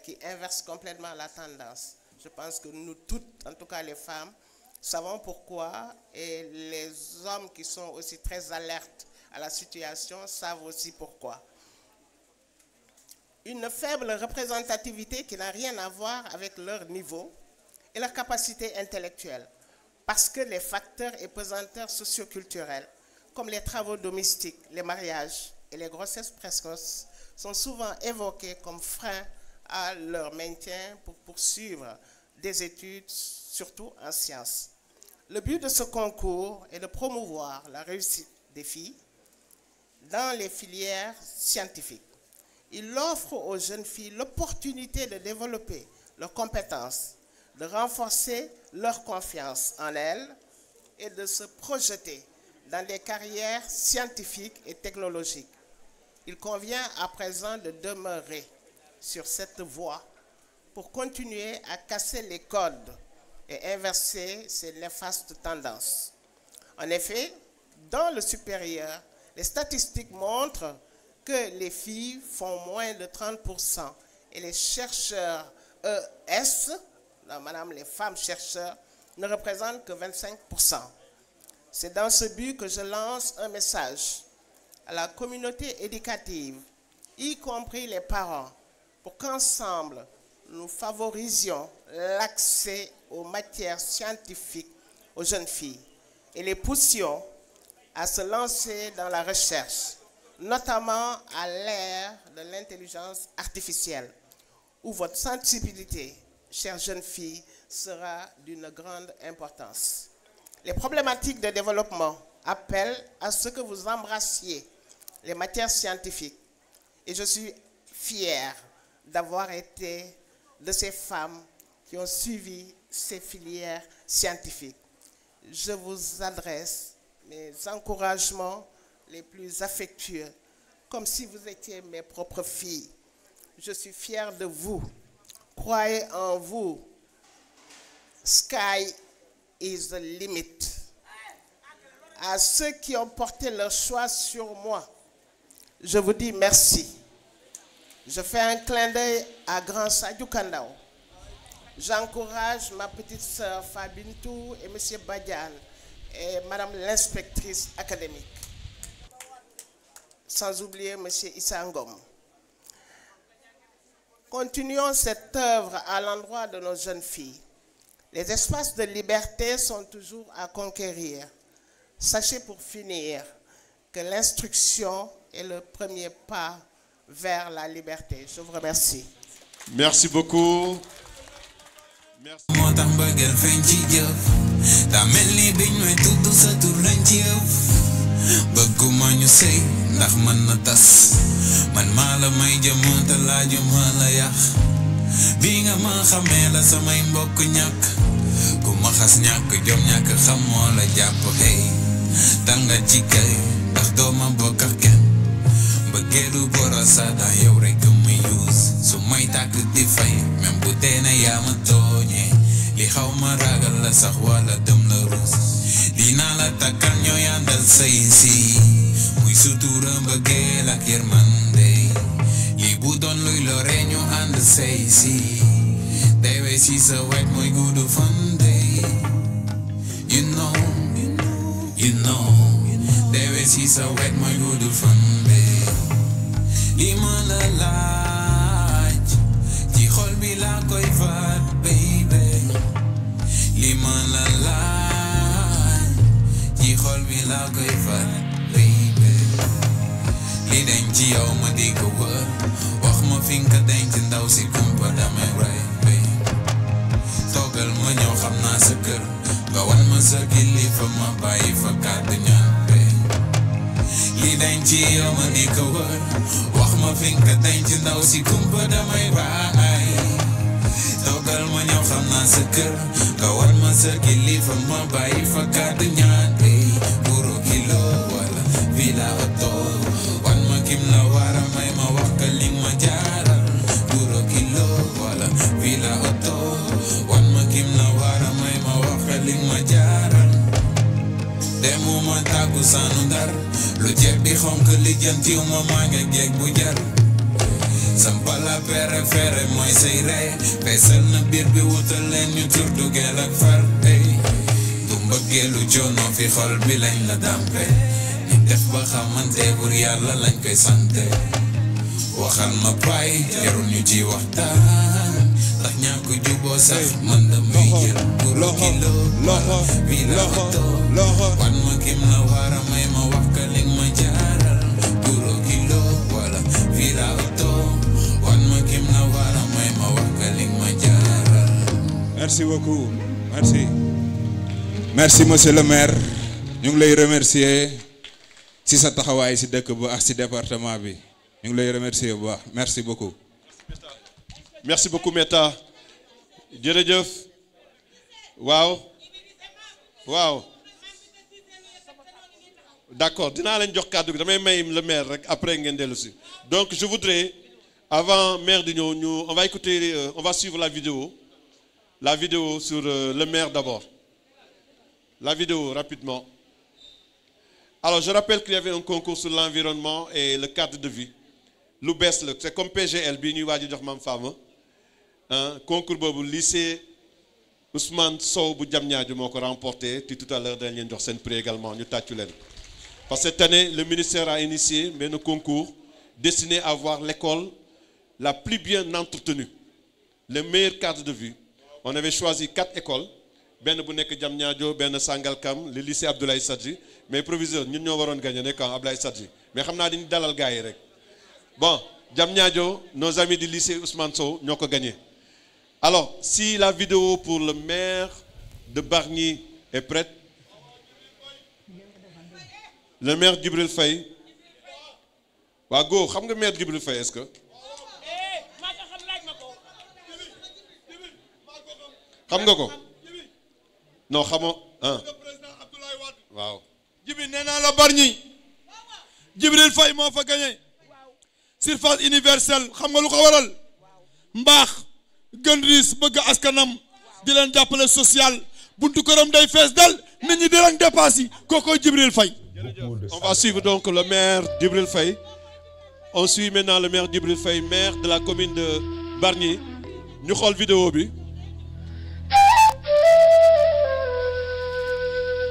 qui inverse complètement la tendance. Je pense que nous toutes, en tout cas les femmes, savons pourquoi, et les hommes qui sont aussi très alertes à la situation savent aussi pourquoi. Une faible représentativité qui n'a rien à voir avec leur niveau et leur capacité intellectuelle, parce que les facteurs et pesanteurs socioculturels, comme les travaux domestiques, les mariages et les grossesses précoces, sont souvent évoqués comme freins à leur maintien pour poursuivre des études, surtout en sciences. Le but de ce concours est de promouvoir la réussite des filles dans les filières scientifiques. Il offre aux jeunes filles l'opportunité de développer leurs compétences, de renforcer leur confiance en elles et de se projeter dans des carrières scientifiques et technologiques. Il convient à présent de demeurer sur cette voie pour continuer à casser les codes et inverser ces néfastes tendances. En effet, dans le supérieur, les statistiques montrent que les filles font moins de 30% et les chercheurs ES, madame, les femmes chercheurs ne représentent que 25%. C'est dans ce but que je lance un message à la communauté éducative, y compris les parents, pour qu'ensemble, nous favorisions l'accès aux matières scientifiques aux jeunes filles et les poussions à se lancer dans la recherche, notamment à l'ère de l'intelligence artificielle, où votre sensibilité, chères jeunes filles, sera d'une grande importance. Les problématiques de développement appellent à ce que vous embrassiez les matières scientifiques. Et je suis fière d'avoir été de ces femmes qui ont suivi ces filières scientifiques. Je vous adresse mes encouragements les plus affectueux, comme si vous étiez mes propres filles. Je suis fière de vous. Croyez en vous. Sky is the limit. À ceux qui ont porté leur choix sur moi, je vous dis merci. Je fais un clin d'œil à Grand Sadio Kandao. J'encourage ma petite sœur Fabintou et M. Badian et Madame l'inspectrice académique. Sans oublier M. Issangom. Continuons cette œuvre à l'endroit de nos jeunes filles. Les espaces de liberté sont toujours à conquérir. Sachez pour finir que l'instruction est le premier pas vers la liberté. Je vous remercie. Merci beaucoup. Merci. Bëggeelu borosa daa yow rekk muy use su may tàkk di fay même bu dee ne yaa ma tooñee li xaw ma ragal la sax wala dem la rus dinaa la takkal ñooy àndal say si muy sutura mbëggeel ak yërmande li bu doon luy lore ñu ànd say si dewe si sa wet mooy gudd fan dey you know dewe si sa wet mooy gudd fan dey Lima la laaj ci xol bi la koy faat baby Lima la laaj ci xol bi la koy faat baby li denc ci yow ma di ko wër wax ma fi nga denc ndaw si kumpa damay ray baby toogal ma ñëw xam naa sa kër nga wan ma sa kilifa ma bàyyi fa kàddu ñaan li denc ci yow ma di ko wër wax ma fi nga denc ndaw si kumpa damay raay toogal ma ñëw xam naa sa kër nga wan ma sa kilifa ma bàyyi fa kàddu ñaan buru kilo wala villa oto wan ma kim la wara may ma wax ka li ma jaaral buru kilo wala villa oto wan ma kim la wara may ma wax ka li ma jaaral demu ma tàggu sanu ndar lu jeeg bi xonk li jantiw ma maa ngi jeeg bu jar sampala pere fere mooy say rey feesal na biir bi wutal leen ñu tur dugeel ak far du mbëggeelu coono fi xol bi lañ la dampe ñu def ba xamante bur yàlla lañ koy sante waxal ma pay jarul ñu ci waxtaan ndax ñaa ko juboo sax man damay jël pour kilo wala bi la oto wan ma kim la wara may ma wax ka li ma jaaral pour kilo wala bi la oto wan ma kim la wara may ma wax ka li ma jaaral. Merci beaucoup. Merci monsieur le maire ñu ngi lay remercier ci sa taxawaay ci dëkk bu ak ci département bi ñu ngi lay remercier bu baax merci beaucoup. Merci beaucoup Meta jërëjëf waaw d'accord dinaa leen jox kàddu gi damay may le maire rek après ngeen dellu si donc je voudrais avant maire di ñëw ñu on va écouter on va suivre la vidéo sur le maire d'abord la vidéo rapidement. Alors je rappelle qu'il y avait un concours sur l'environnement et le cadre de vie lu bees la c'est comme PGL bii ñuy waaj a jox Mame Fama concours boobu lycée Ousmane Sow bu Diamniadio moo ko remporté te tout à l'heure dañ leen jox seen prix également ñu tàccu leen. Parce que cette année le ministère a initié un concours destiné à avoir l'école la plus bien entretenue, le meilleur cadre de vie. On avait choisi 4 écoles, benn bu nekk Diamniadio, benn Sangalkam, le lycée Abdoulaye Sadji, mais proviseur ñun ñoo waroon gagner nekk Abdoulaye Sadji, mais xam naa dañu dalal gars yi rek. Bon, Diamniadio, nos amis du lycée Ousmane Sow ñoo ko gagné. Alors, si la vidéo pour le maire de Bargny est prête, le maire Djibril Faye. Waa go, xam nga maire Djibril Faye est-ce que? Xam nga ko? Non, xamoo ah. Waaw. Djibi nee naa la Bargny. Djibril Faye moo fa gagné. Surface universelle xam nga lu ko waral? Mbaax gën riis bëgg askanam di leen jàppale social buntu këram day fees dal nit ñi di leen dépasse yi kookoy Djibril Faye. On va suivre donc le maire Djibril Faye. On suit maintenant le maire Djibril Faye, maire de la commune de Bargny. Ñu xool vidéo bi.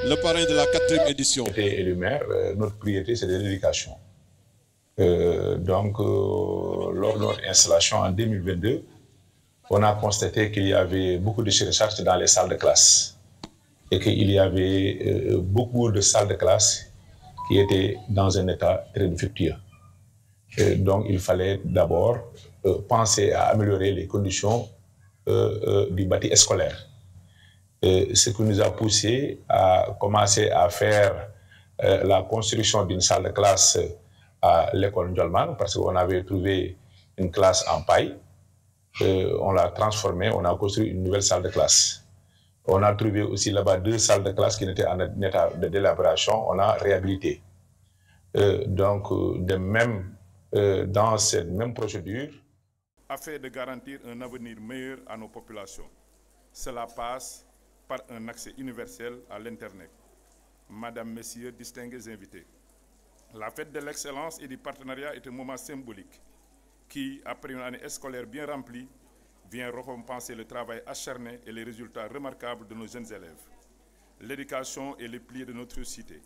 Le parrain de la 4e édition. Et le maire, notre priorité c'est de l'éducation. Lors de notre installation en 2022, on a constaté qu'il y avait beaucoup de surcharge dans les salles de classe et qu'il y avait beaucoup de salles de classe qui étaient dans un état très défectueux. Donc il fallait d'abord penser à améliorer les conditions du bâti scolaire. Ce qui nous a poussé à commencer à faire la construction d'une salle de classe à l'école Ndiolman, parce qu'on avait trouvé une classe en paille. On l'a transformée, on a construit une nouvelle salle de classe. On a trouvé aussi là-bas 2 salles de classe qui étaient en état de délabration, on a réhabilité. De même, dans cette même procédure, afin de garantir un avenir meilleur à nos populations. Cela passe par un accès universel à l'Internet. Madame, Messieurs, distingués invités, la fête de l'excellence et du partenariat est un moment symbolique qui, après une année scolaire bien remplie, vient récompenser le travail acharné et les résultats remarquables de nos jeunes élèves. L'éducation est le pilier de notre société,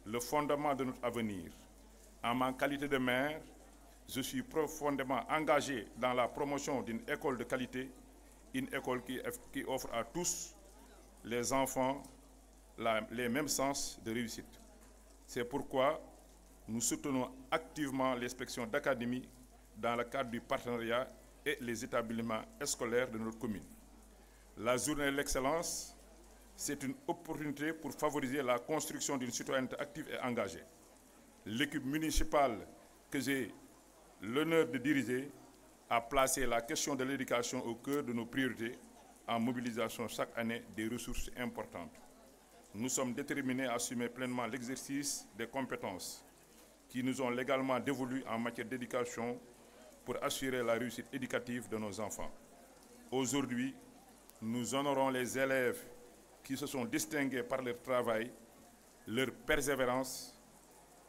le fondement de notre avenir. En ma qualité de maire, je suis profondément engagé dans la promotion d'une école de qualité, une école qui offre à tous les enfants les mêmes sens de réussite. C'est pourquoi nous soutenons activement l'inspection d'académie dans le cadre du partenariat et les établissements scolaires de notre commune. La journée de l'excellence, c'est une opportunité pour favoriser la construction d'une citoyenneté active et engagée. L'équipe municipale que j'ai l'honneur de diriger a placé la question de l'éducation au cœur de nos priorités en mobilisation chaque année des ressources importantes. Nous sommes déterminés à assumer pleinement l'exercice des compétences qui nous ont légalement dévolues en matière d'éducation pour assurer la réussite éducative de nos enfants. Aujourd'hui, nous honorons les élèves qui se sont distingués par leur travail, leur persévérance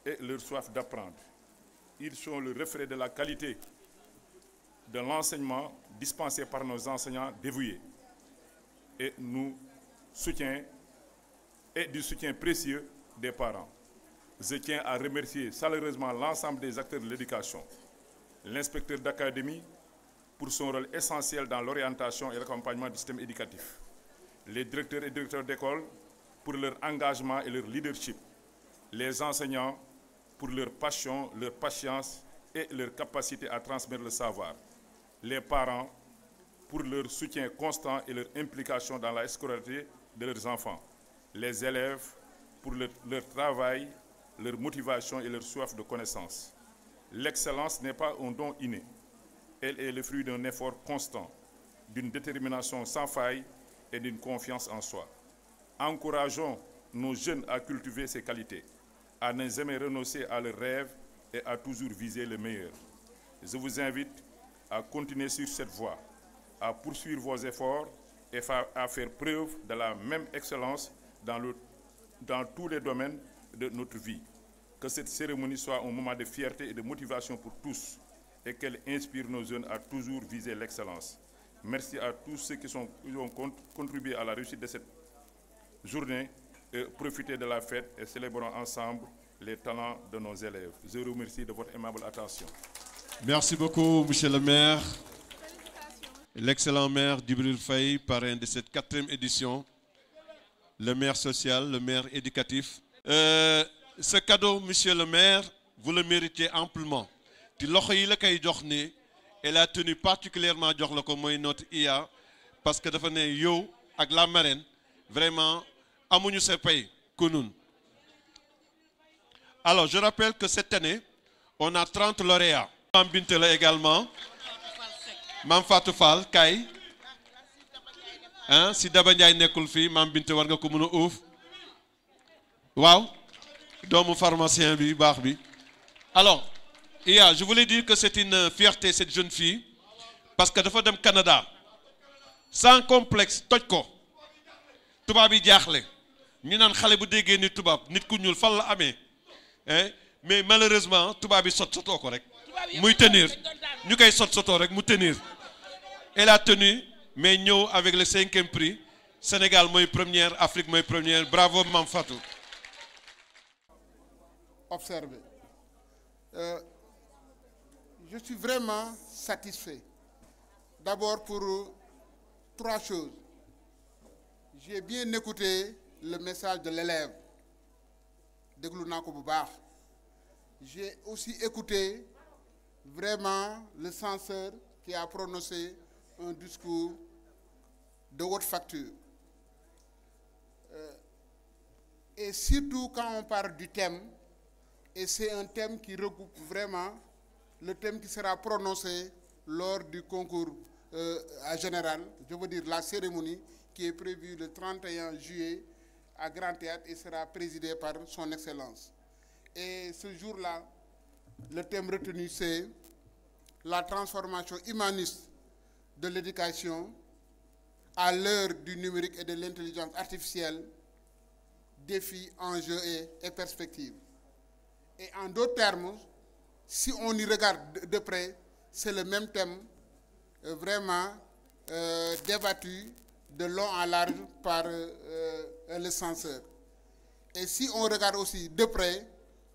et leur soif d'apprendre. Ils sont le reflet de la qualité de l'enseignement dispensé par nos enseignants dévoués et du soutien précieux des parents. Je tiens à remercier chaleureusement l'ensemble des acteurs de l'éducation, l'inspecteur d'académie pour son rôle essentiel dans l'orientation et l'accompagnement du système éducatif, les directeurs et directeurs d'école pour leur engagement et leur leadership, les enseignants pour leur passion, leur patience et leur capacité à transmettre le savoir, les parents pour leur soutien constant et leur implication dans la scolarité de leurs enfants, les élèves pour leur travail, leur motivation et leur soif de connaissance. L'excellence n'est pas un don inné, elle est le fruit d'un effort constant, d'une détermination sans faille et d'une confiance en soi. Encourageons nos jeunes à cultiver ces qualités, à ne jamais renoncer à leurs rêves et à toujours viser le meilleur. Je vous invite à continuer sur cette voie, à poursuivre vos efforts et à faire preuve de la même excellence dans tous les domaines de notre vie. Que cette cérémonie soit un moment de fierté et de motivation pour tous et qu'elle inspire nos jeunes à toujours viser l'excellence. Merci à tous ceux qui ont contribué à la réussite de cette journée. Et profitez de la fête et célébrons ensemble les talents de nos élèves. Je vous remercie de votre aimable attention. Merci beaucoup, monsieur le maire. L'excellent maire Djibril Faye, parrain de cette 4e édition. Le maire social, le maire éducatif. Ce cadeau, monsieur le maire, vous le méritez amplement. Elle a tenu particulièrement notre IA parce que dafa né yow ak la marraine vraiment amuñu sa pay ko nun. Alors je rappelle que cette année on a 30 lauréats. Mam Bintela également. Mam Fatou Fall kay. Hein si Daba Ndiaye nekul fi Mam Binte war nga ko mëna ouf. Waaw. Doomu pharmacien bi baax bi. Alors IA, je voulais dire que c'est une fierté cette jeune fille parce que dafa dem Canada sans complexe toj ko tubaab yi jaaxle ñu naan xale bu déggee ni tubaab nit ku ñuul fan la amee mais malheureusement tubaab yi sotoo ko rek muy tenir ñu koy sotoo rek mu tenir. Elle a tenu mais ñëw avec le 5e prix Sénégal mooy première, Afrique mooy première. Bravo Mam Fatou. Observez. Je suis vraiment satisfait. D'abord pour 3 choses. J'ai bien écouté le message de l'élève. J'ai aussi écouté vraiment le censeur qui a prononcé un discours de haute facture. Et surtout quand on parle du thème, et c'est un thème qui regroupe vraiment le thème qui sera prononcé lors du concours général, je veux dire la cérémonie qui est prévue le 31 juillet à Grand Théâtre et sera présidée par son Excellence. Et ce jour-là, le thème retenu c'est la transformation humaniste de l'éducation à l'heure du numérique et de l'intelligence artificielle, défis, enjeux et perspectives. Et en d'autres termes, si on y regarde de près, c'est le même thème vraiment débattu de long en large par le censeur. Et si on regarde aussi de près,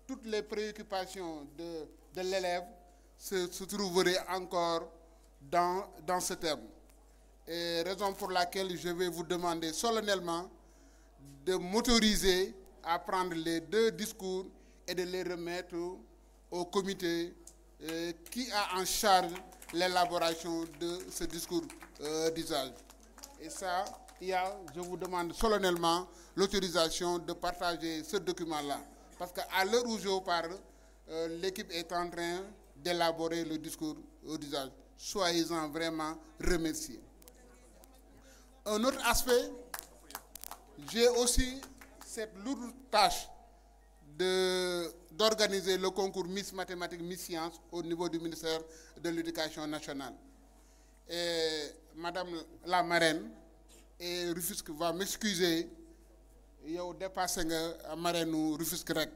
toutes les préoccupations de l'élève se trouveraient encore dans ce thème. Et raison pour laquelle je vais vous demander solennellement de m'autoriser à prendre les 2 discours et de les remettre au comité qui a en charge l'élaboration de ce discours d'usage. Et ça, je vous demande solennellement l'autorisation de partager ce document-là. Parce qu'à l'heure où je vous parle, l'équipe est en train d'élaborer le discours d'usage. Soyez-en vraiment remerciés. Un autre aspect, j'ai aussi cette lourde tâche d'organiser le concours Miss Mathématiques, Miss Sciences au niveau du ministère de l'Éducation nationale. Et Madame la marraine, et Rufisque va m'excuser, yow dépassé nga marraine ou Rufisque rek,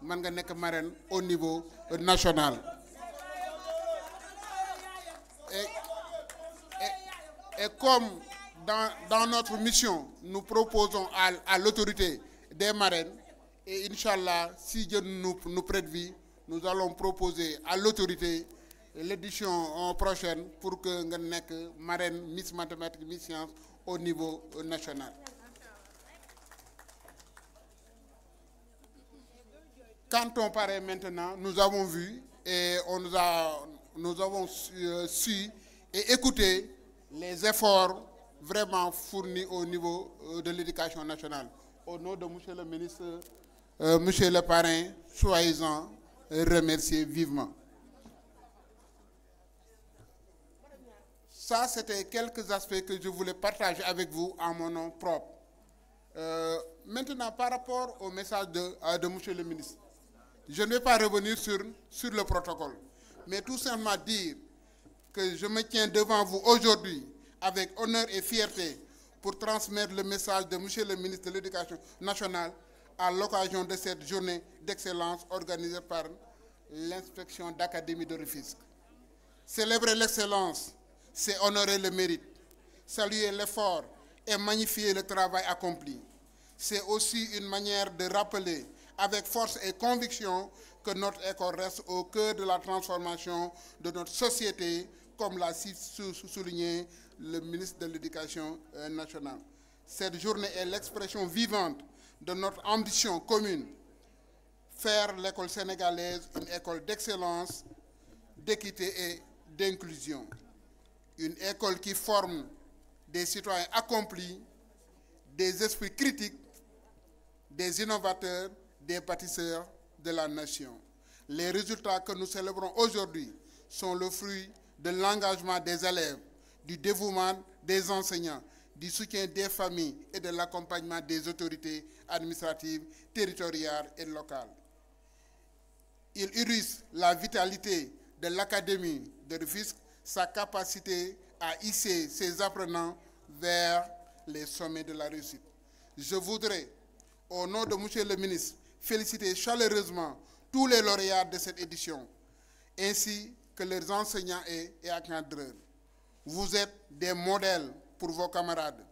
man nga nek marraine au niveau national. Et comme dans notre mission, nous proposons à l'autorité des marraines, et Inch'Allah, si Dieu nous prête vie, nous allons proposer à l'autorité l'édition prochaine pour que nous ayons marraine Miss Mathématiques, Miss Sciences au niveau national. Quand on paraît maintenant, nous avons vu et nous avons su et écouté les efforts vraiment fournis au niveau de l'éducation nationale. Au nom de monsieur le ministre, monsieur le parrain, soyez-en remerciés vivement. Ça, c'était quelques aspects que je voulais partager avec vous en mon nom propre. Maintenant, par rapport au message de monsieur le ministre, je ne vais pas revenir sur le protocole, mais tout simplement dire que je me tiens devant vous aujourd'hui avec honneur et fierté pour transmettre le message de monsieur le ministre de l'Éducation nationale à l'occasion de cette journée d'excellence organisée par l'inspection d'académie de Rufisque. Célébrer l'excellence, c'est honorer le mérite. saluer l'effort et magnifier le travail accompli. C'est aussi une manière de rappeler avec force et conviction que notre école reste au cœur de la transformation de notre société, comme l'a souligné le ministre de l'Éducation nationale. Cette journée est l'expression vivante de notre ambition commune, faire l'école sénégalaise une école d'excellence, d'équité et d'inclusion. Une école qui forme des citoyens accomplis, des esprits critiques, des innovateurs, des bâtisseurs de la nation. Les résultats que nous célébrons aujourd'hui sont le fruit de l'engagement des élèves, du dévouement des enseignants, du soutien des familles et de l'accompagnement des autorités administratives, territoriales et locales. Il illustre la vitalité de l'Académie de Rufisque, sa capacité à hisser ses apprenants vers les sommets de la réussite. Je voudrais, au nom de M. le ministre, féliciter chaleureusement tous les lauréats de cette édition, ainsi que leurs enseignants et encadreurs. Vous êtes des modèles pour vos camarades,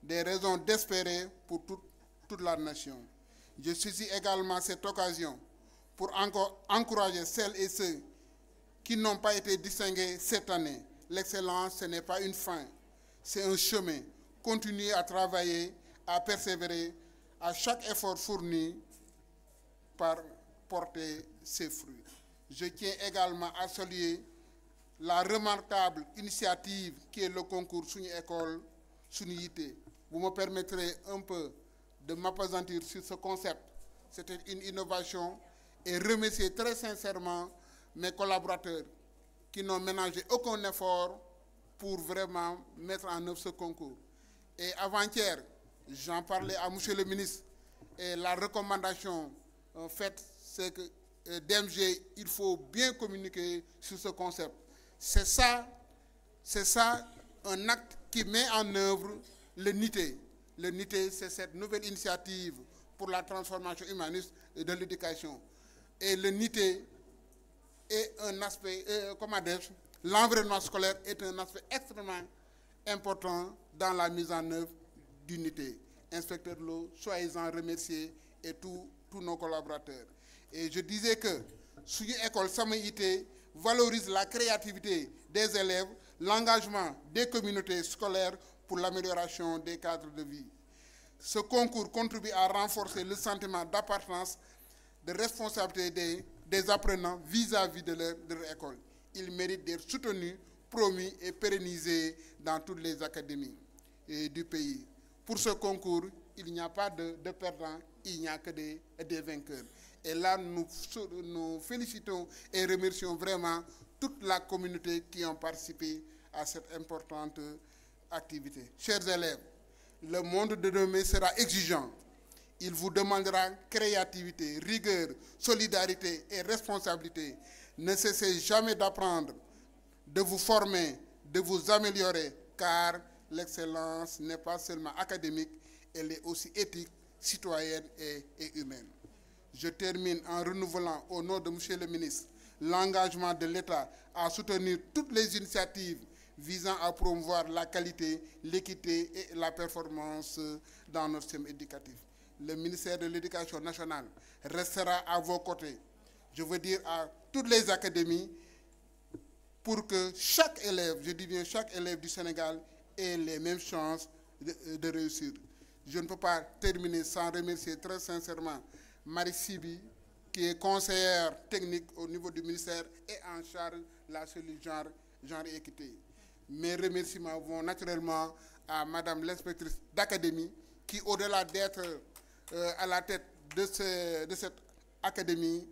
des raisons d'espérer pour toute la nation. Je saisis également cette occasion pour encore encourager celles et ceux qui n'ont pas été distingués cette année. L'excellence, ce n'est pas une fin, c'est un chemin. Continuez à travailler, à persévérer, à chaque effort fourni par porter ses fruits. Je tiens également à saluer la remarquable initiative qui est le concours Suñu École Suñu Yitte. Vous me permettrez un peu de m'appesantir sur ce concept. C'était une innovation et remercier très sincèrement mes collaborateurs qui n'ont ménagé aucun effort pour vraiment mettre en œuvre ce concours. Et avant-hier, j'en parlais à M. le ministre, et la recommandation faite, c'est que DMG, il faut bien communiquer sur ce concept. C'est ça un acte qui met en œuvre le NITE. Le NITE, c'est cette nouvelle initiative pour la transformation humaniste de l'éducation. Et le NITE est un aspect, l'environnement scolaire est un aspect extrêmement important dans la mise en œuvre du NITE. Inspecteur Lo, soyez-en remerciés et tous nos collaborateurs. Et je disais que Suñu École Sama Yitte valorise la créativité des élèves, l'engagement des communautés scolaires pour l'amélioration des cadres de vie. Ce concours contribue à renforcer le sentiment d'appartenance, de responsabilité des apprenants vis-à-vis de leur école. Ils méritent d'être soutenus, promus et pérennisés dans toutes les académies du pays. Pour ce concours, il n'y a pas de perdants, il n'y a que des vainqueurs. Et là, nous félicitons et remercions vraiment toute la communauté qui ont participé à cette importante activité. Chers élèves, le monde de demain sera exigeant. Il vous demandera créativité, rigueur, solidarité et responsabilité. Ne cessez jamais d'apprendre, de vous former, de vous améliorer, car l'excellence n'est pas seulement académique, elle est aussi éthique, citoyenne et humaine. Je termine en renouvelant au nom de M. le ministre l'engagement de l'État à soutenir toutes les initiatives visant à promouvoir la qualité, l'équité et la performance dans notre système éducatif. Le ministère de l'Éducation nationale restera à vos côtés, je veux dire à toutes les académies, pour que chaque élève, je dis bien chaque élève du Sénégal, ait les mêmes chances de réussir. Je ne peux pas terminer sans remercier très sincèrement Marie Sibi, qui est conseillère technique au niveau du ministère et en charge de la cellule genre et équité. Mes remerciements vont naturellement à Madame l'inspectrice d'académie, qui, au-delà d'être à la tête de cette académie,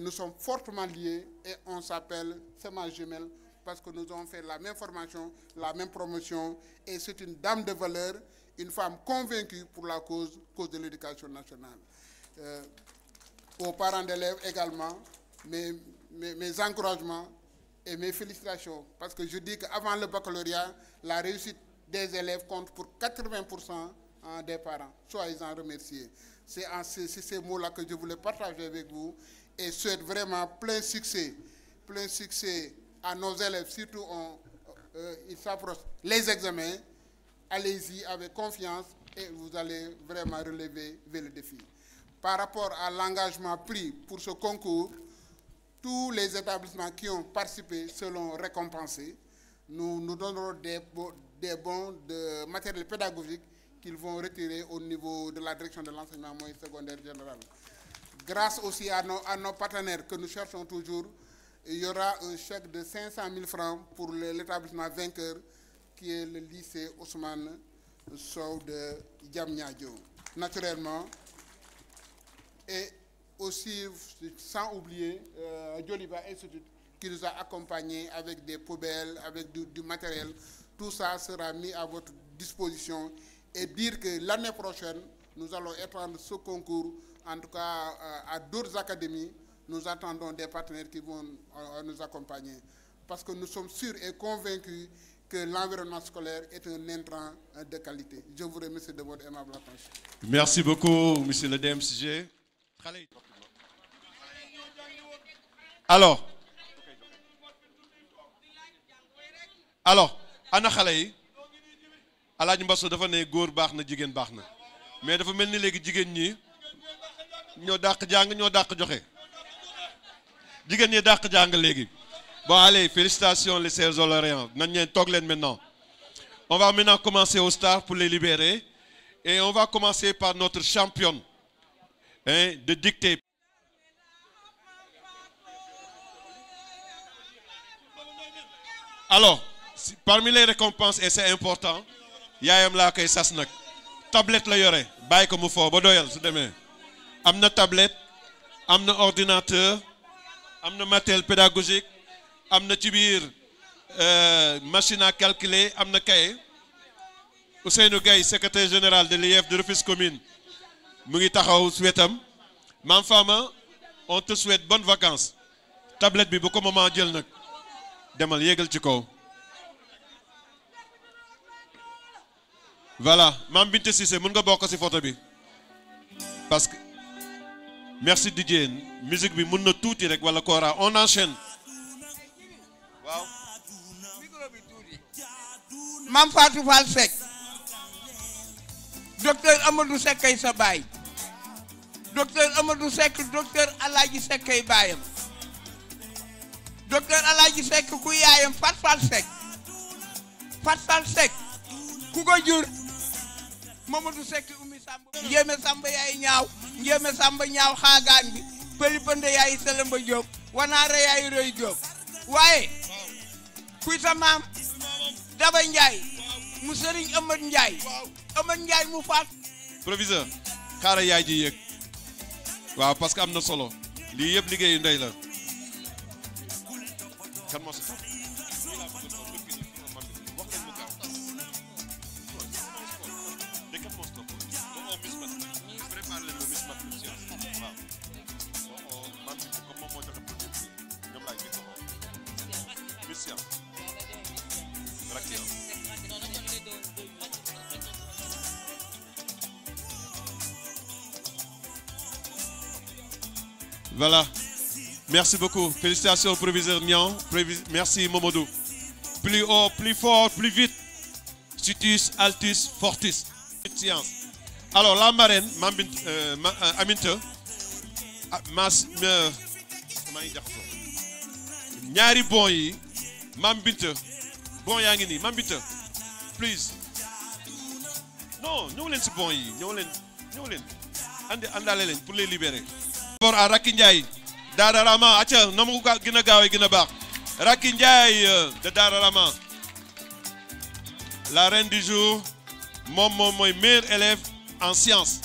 nous sommes fortement liés et on s'appelle ma jumelle parce que nous avons fait la même formation, la même promotion, et c'est une dame de valeur, une femme convaincue pour la cause de l'éducation nationale. Aux parents d'élèves également, mes encouragements et mes félicitations, parce que je dis qu'avant le baccalauréat, la réussite des élèves compte pour 80% des parents. Soyez-en remerciés. C'est ces mots-là que je voulais partager avec vous et souhaite vraiment plein succès à nos élèves, surtout ils s'approchent les examens. allez-y avec confiance et vous allez vraiment relever le défi. Par rapport à l'engagement pris pour ce concours, tous les établissements qui ont participé seront récompensés. Nous donnerons des bons de matériel pédagogique qu'ils vont retirer au niveau de la direction de l'enseignement moyen secondaire général. Grâce aussi à nos partenaires que nous cherchons toujours, il y aura un chèque de 500 000 francs pour l'établissement vainqueur qui est le lycée Ousmane Sow de Diamniadio. Naturellement, et aussi sans oublier Joliba Institute qui nous a accompagnés avec des poubelles, avec du matériel. Tout ça sera mis à votre disposition et dire que l'année prochaine, nous allons étendre ce concours, en tout cas à d'autres académies. Nous attendons des partenaires qui vont nous accompagner parce que nous sommes sûrs et convaincus que l'environnement scolaire est un intrant de qualité. Je vous remercie de votre aimable attention. Merci beaucoup, monsieur le DMCG. Alors, ana xale yi Alaaji Mbasso dafa ne góor baax na jigéen baax na mais dafa mel ni léegi jigéen ñi ñoo dàq jàng ñoo dàq joxe jigéen ñi dàq jàng léegi. Bon allez, félicitations les chers Oloriens. Nañ leen toog leen maintenant. On va maintenant commencer au stars pour les libérer et on va commencer par notre championne de dictée. Alors, parmi les récompenses, et c'est important, yaayam laa koy sas nag tablette la yore bàyyi ko mu foo ba doyal su demee am na tablette am na ordinateur am na matériel pédagogique am na ci biir machine à calculer am na cahier. Ousseynou Gaye secrétaire général de l'IEF de Rufisque commune mu ngi taxaw su wetam. Mam Fama on te souhaite bonnes vacances. Tablette bi bu ko maman jël nag demal yéegal ci kaw. Voilà, Mam Binte Cissé mën nga bokk ci photo bi parce que merci Didier musique bi mën na tuuti rek wala kora on enchaîne. Waaw. Mam Fatou Fall Seck docteur Amadou Seck ay sa baay docteur Amadou Seck docteur Alaaji Seck ay baayam docteur Alaaji Seck ku yaayam Fat Fall Seck ku ko jur Mamadou Seck Oumy Samba njéeme Samba yaay ñaaw njéeme Samba ñaaw xaagaan bi pëli pënde yaay Selamba Diop wanaare yaay Roy Diop waaye kuy sa maam Daba Ndiaye mu Sëriñ Amad Ndiaye mu faat proviseur xaaral yaay ji yëg waaw parce que am na solo lii yëpp liggéeyu ndey la kan moo si Voilà, merci beaucoup. Félicitations au proviseur Nian. Merci Momodou. Plus haut, plus fort, plus vite. Situs, altus, fortis. Science. Alors la marraine, Aminte, ñaari bon yi, Mambinte, bon yaa ngi nii, Mambinte, please. Non, ñëw leen si bon yi, ñëw leen. Andale leen pour les libérer. D'abord à Racky Ndiaye Daara Rama acca na mu gën a gaawee gën a baax Racky Ndiaye de Daara Rama la reine du jour moom mooy meilleur élève en sciences.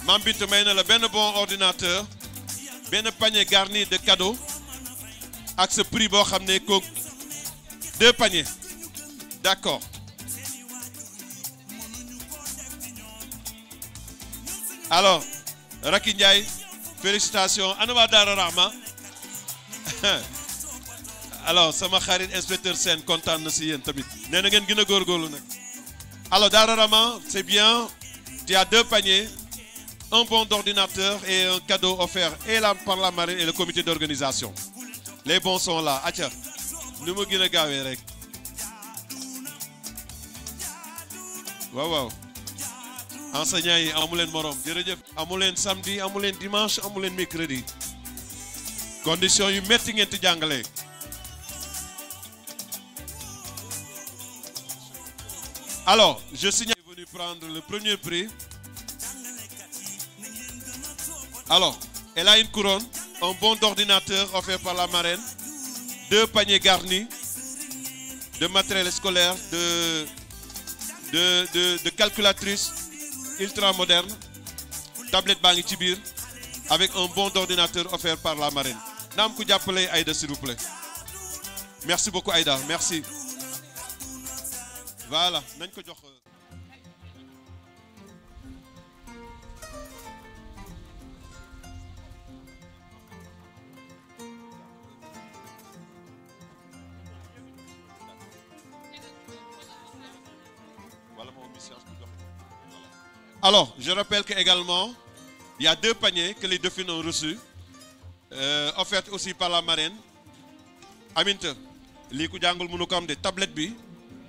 Mam Bintou may na la benn bon ordinateur benn panier garni de cadeaux ak ce prix boo xam ne ko 2 paniers d'accord. Alors Racky Ndiaye félicitations ana waa Daara Rahma alors sama xarit inspecteur Sène kontaan na si yéen tamit nee na ngeen gën a góorgóorlu nag. Alors Daara Rahma c'est bien, tu as 2 paniers, un bon d'ordinateur et un cadeau offert et par la marraine et le comité d'organisation. Les bons sont là acca nu mu gën a gaawee rek. waaw waaw enseignants yi amu leen morom jërëjëf amu leen samedi amu leen dimanche amu leen mercredi condition yu metti ngeen di jàngale. Alors je signale est venu prendre le premier prix. Alors elle a une couronne, un bon d'ordinateur offert par la marraine, 2 paniers garnis de matériel scolaire, de calculatrice ultra moderne, tablette baa ngi ci biir avec un bon d'ordinateur offert par la marraine. Naam ku jàppale Aïda s'il vous plaît. Merci beaucoup Aïda, merci. Voilà, nañ ko jox. Alors, je rappelle qu'également, il y a 2 paniers que les dauphines ont reçus, offerts aussi par la marraine. Aminta, lii ku jàngul mënu ko am de tablette bi,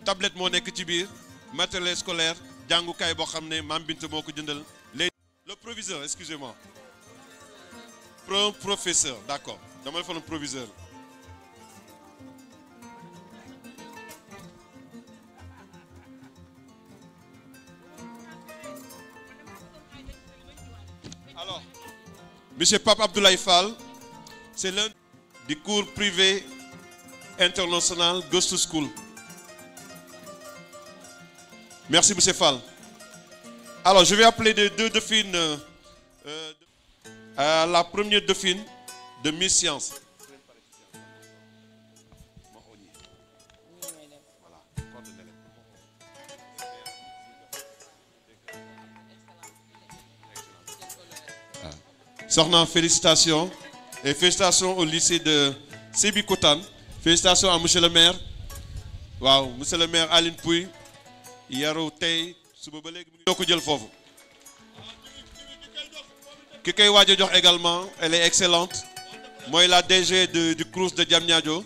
tablette moo nekk ci biir, matériel scolaire, jàngukaay boo xam ne Mame Binta moo ko jëndal. Le proviseur, excusez-moi. Professeur, d'accord. Dama la fa le proviseur. Alors, Monsieur Pape Abdoulaye Fall, c'est l'un des cours privés international Ghost School. Merci Monsieur Fall. Alors, je vais appeler les 2 dauphines. La première dauphine de Miss Science. Soxna, félicitations et félicitations au lycée de Sébikotane. Félicitations à monsieur le maire. Waaw, monsieur le maire Aline Pouy. Yaru tey suba ba léegi mu ko jël foofu. Ki koy waaj a jox également, elle est excellente. Mooy la DG du Crous de Diamniadio.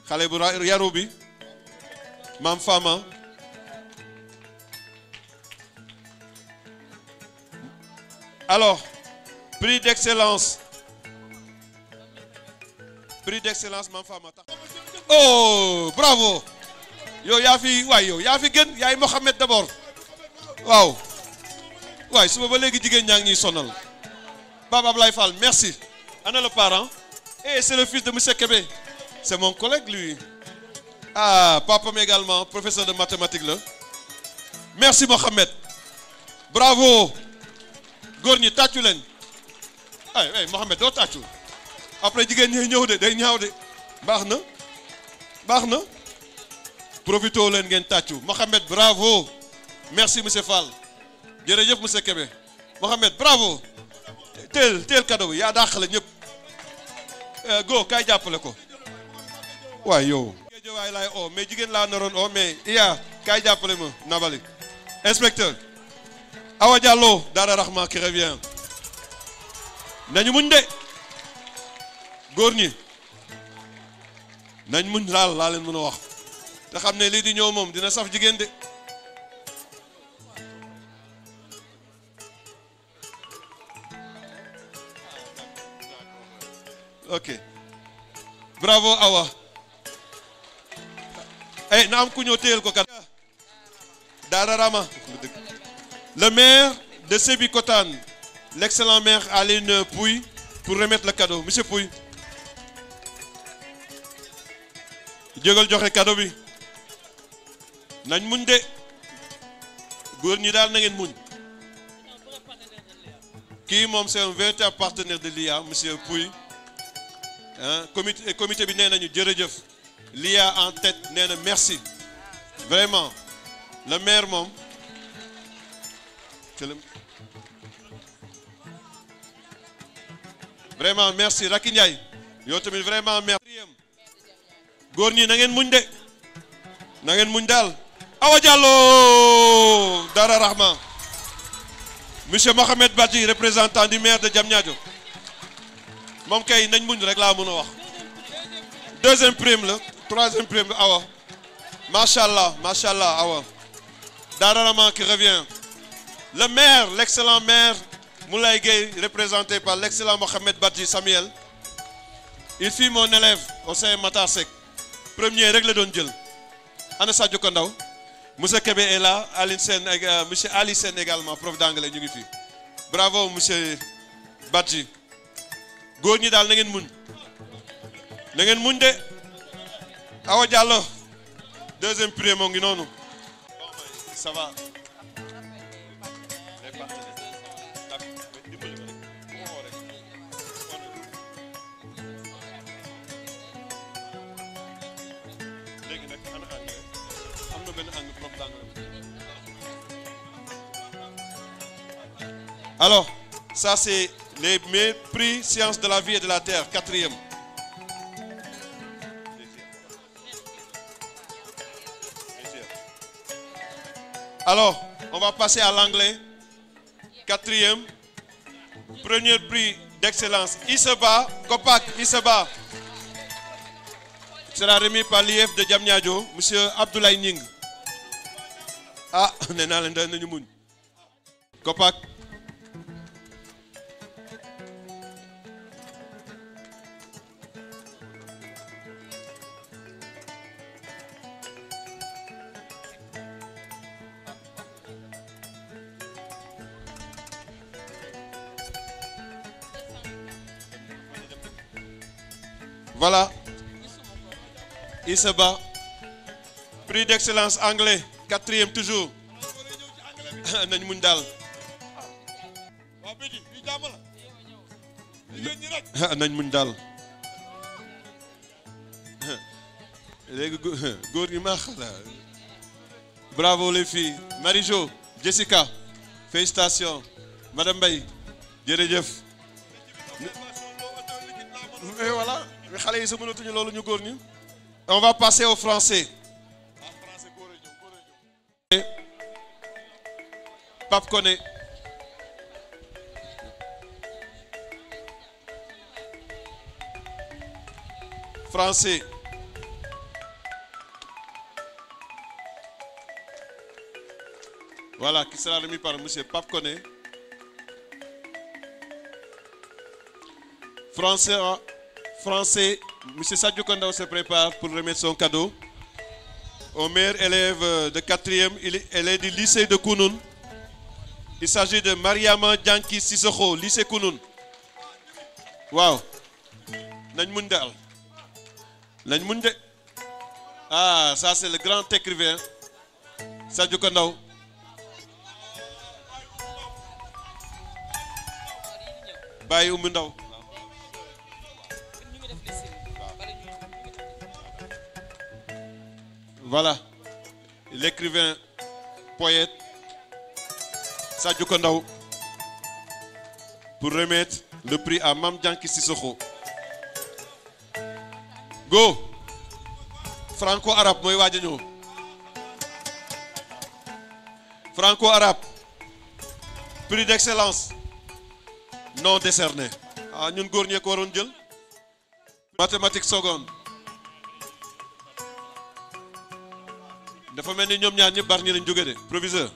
Xale bu yaru bi. Mam Fama. Alors, prix d'excellence. Prix d'excellence, Mam Fama. Oh, bravo. Yo, yaa fi waay yow yaa fi gën yaay Mohamed d'abord. Waaw. Waay suba ba léegi jigéen ñaa ngi ñuy sonal. Baba Ablaye Fall, merci. Ana le parent? Eh, c'est le fils de monsieur Kébé. C'est mon collègue lui. Ah, papa également, professeur de mathématiques là. Merci Mohamed. Bravo. Góor ñi tàccu leen. Ay Mohamed doo tàccu. Après jigéen ñi ñëw de day ñaaw de. Baax na. Baax na. Profitoo leen ngeen tàccu. Mohamed bravo. Merci monsieur Fall. Jërëjëf monsieur Kébé. Mohamed bravo. Teel cadeau yaa dàqale ñëpp. Go kay jàppale ko. Waay yow. Waay laay oo mais jigéen laa naroon oo mais iya kay jàppale ma Nabali. Inspecteur. Awa Diallo Dara Rahma qui revient. Nañu muñ de. Góor ñi. Nañ muñ laa leen mën a wax. Te xam ne lii di ñëw moom dina saf jigéen de. Ok. Bravo Awa. Na am ku ñëw téyel ko kat. Dara Rahma. Le maire de Sébikotane, l'excellent maire Aline Pouy, pour remettre le cadeau. Monsieur Pouy. Jógal joxe cadeau bi. Nañ muñ de. Góor ñi daal na ngeen muñ. Kii moom c'est un véritable partenaire de l'IA, monsieur Pouy. Comité bi nee nañu jërëjëf. L'IA en tête nee na merci. Vraiment. Le maire moom. Vraiment merci Racky Ndiaye. Yow tamit vraiment merci. Góor ñi na ngeen muñ de. Na ngeen muñ daal. Awa Diallo Dara Rahma. Monsieur Mohamed Badji, représentant du maire de Diamniadio. Moom kay nañ muñ rek laa mën a wax. Deuxième prime la, troisième prime Awa. Machallah, machallah Awa. Dararama qui revient. Le maire, l'excellent maire Moulay Gueye, représenté par l'excellent Mohamed Badji Samuel. Il fut mon élève au sein Matar Sek. Premier règle d'Ondjel. Ana Sadio Kondaw. Monsieur Kébé est là, monsieur Ali Sen également, prof d'anglais. Bravo, monsieur Badji. Góor ñi daal na ngeen muñ. Na ngeen muñ de. Awa Diallo. Deuxième prix moo ngi noonu. Ça va. Alors, ça c'est les meilleurs prix sciences de la vie et de la terre, 4e. Alors, on va passer à l'anglais. 4e. Premier prix d'excellence, Iseba, Kopak Iseba. Sera remis par l'IF de Diamniadio, monsieur Abdoulaye Ning. Ah, on est dans le monde. Kopak. Voilà, Iseba, prix d'excellence anglais, 4e toujours. Nañ muñ daal. Nañ muñ daal. Léegi góor ñi maax la. Bravo les filles. Marie-Jo, Jessica, félicitations. Madame Mbaye, jërëjëf. Et voilà. On va passer au français. Pape connaît. Français. Voilà, qui sera remis par monsieur Pape connaît. Français, M. Sadio Kondaw se prépare pour remettre son cadeau au meilleur élève de 4e. Elle est du lycée de Kounoun. Il s'agit de Mariama Djanki Sissoko, lycée Kounoun. Wow. Ah, ça c'est le grand écrivain Sadio Kondaw. Baye Oumundaw. Voilà, l'écrivain, poète, Sadio Kondaw, pour remettre le prix à Mam Djanki Sissoko. Go! Franco-arabe, moi wadjano. Franco-arabe, prix d'excellence, non décerné. Ah, nous gournier koron djel. Mathématiques seconde. dafa mel ni ñoom ñaar ñëpp Bargny lañ jógee de proviseur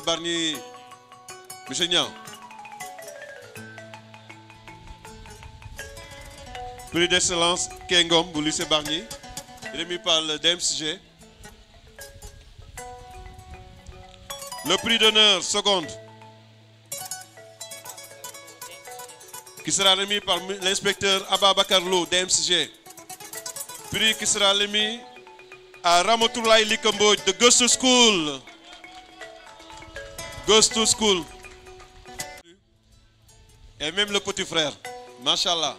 Bargny monsieur Niang. Prix d'excellence Kengom bu lycée Bargny remis par le DMCG. Le prix d'honneur seconde qui sera remis par l'inspecteur Ababakar Lo DMCG. Prix qui sera remis à Ramotoulaye Likamboj de Goes to School. Goes to School. Et même le petit frère, Machallah,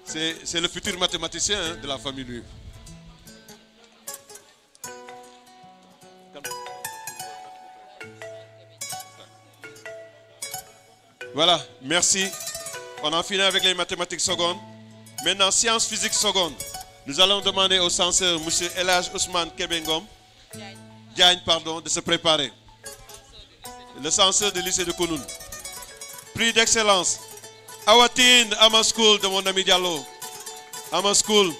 c'est le futur mathématicien de la famille lui. Voilà, merci. On a fini avec les mathématiques secondes. Maintenant, sciences physiques secondes. Nous allons demander au censeur, M. Elhaj Ousmane Kebengom, Diagne, pardon, de se préparer. Le censeur du lycée de Kounoun. Prix d'excellence. Awatine, Ama School de mon ami Diallo. Ama School.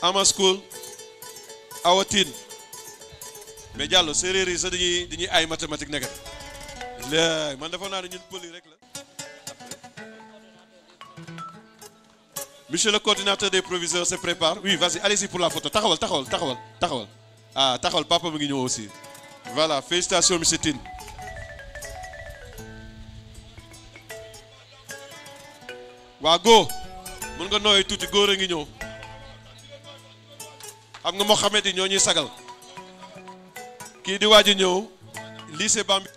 Ama School. Awatine mais Diallo séeréer yi sax dañuy ay mathématique nekkat léegi man defoon naa ne ñun pël yi rek la. Monsieur le coordinateur des proviseurs se prépare. Oui, vas-y, allez-y pour la photo. Taxawal. Ah, taxawal, papa mu ngi ñëw aussi. Voilà, félicitations monsieur Tine. Waa go mën nga nooy tuuti góor a ngi ñëw. Xam nga Mohamed yi ñoo ñuy sagal. Kii di waaj a ñëw lycée Bambi.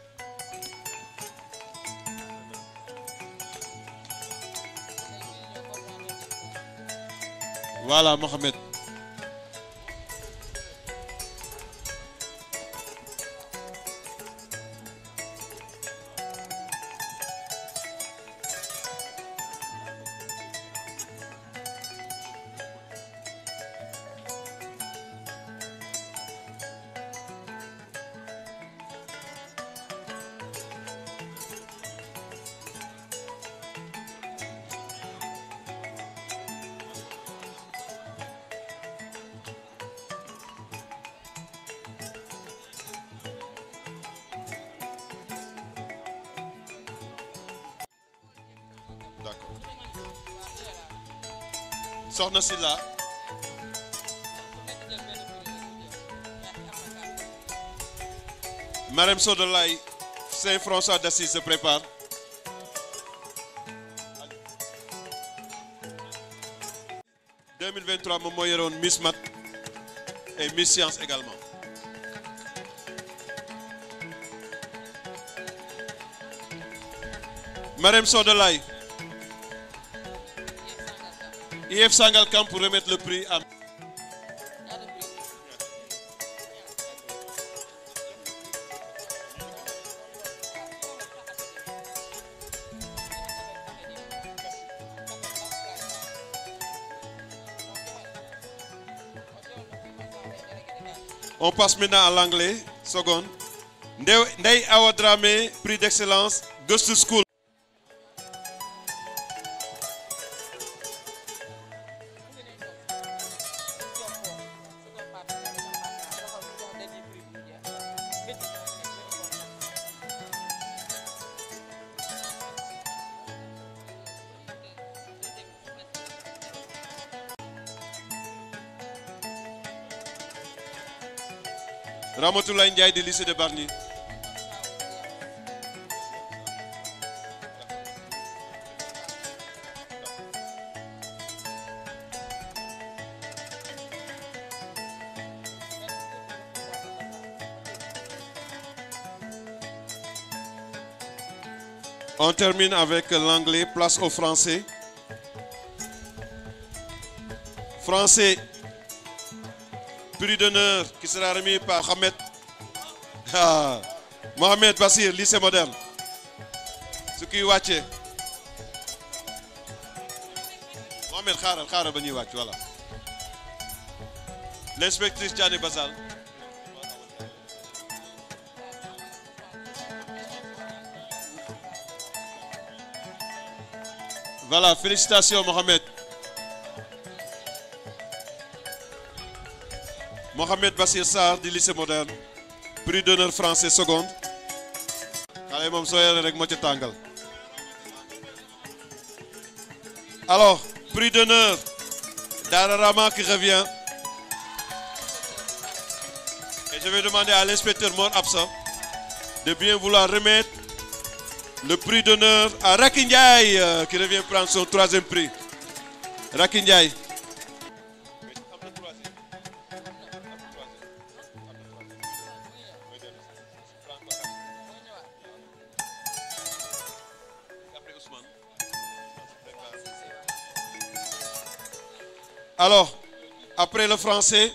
Voilà Mohamed. D'accord. Soxna si la Marème Sodolay Saint-François d'Assise se prépare. En 2023 moom moo yoroon Miss Math et Miss Science également. Marème Sodolay. IF Sangalkam pour remettre le prix à... On passe maintenant à l'anglais. Seconde. Ndeye Awa Dramé, prix d'excellence, Gëstu School. Ramatoulaye Ndiaye du lycée de Bargny. On termine avec l'anglais, place au français. Français. Prix d'honneur qui sera remis par Mohamed. Mohamed Bassir, lycée moderne. Ce qui wàcce. Mohamed xaaral ba ñuy wàcc voilà. L'inspectrice Thiané Basal. Voilà, félicitations Mohamed. Mohamed Bassir Sarr du lycée moderne. Prix d'honneur français seconde. Xale moom soo yore rek moo ci tàngal. Alors, prix d'honneur Dara Rama qui revient. Et je vais demander à l'inspecteur Mor Absa de bien vouloir remettre le prix d'honneur à Racky Ndiaye qui revient prendre son 3e prix. Racky Ndiaye. Alors, après le français,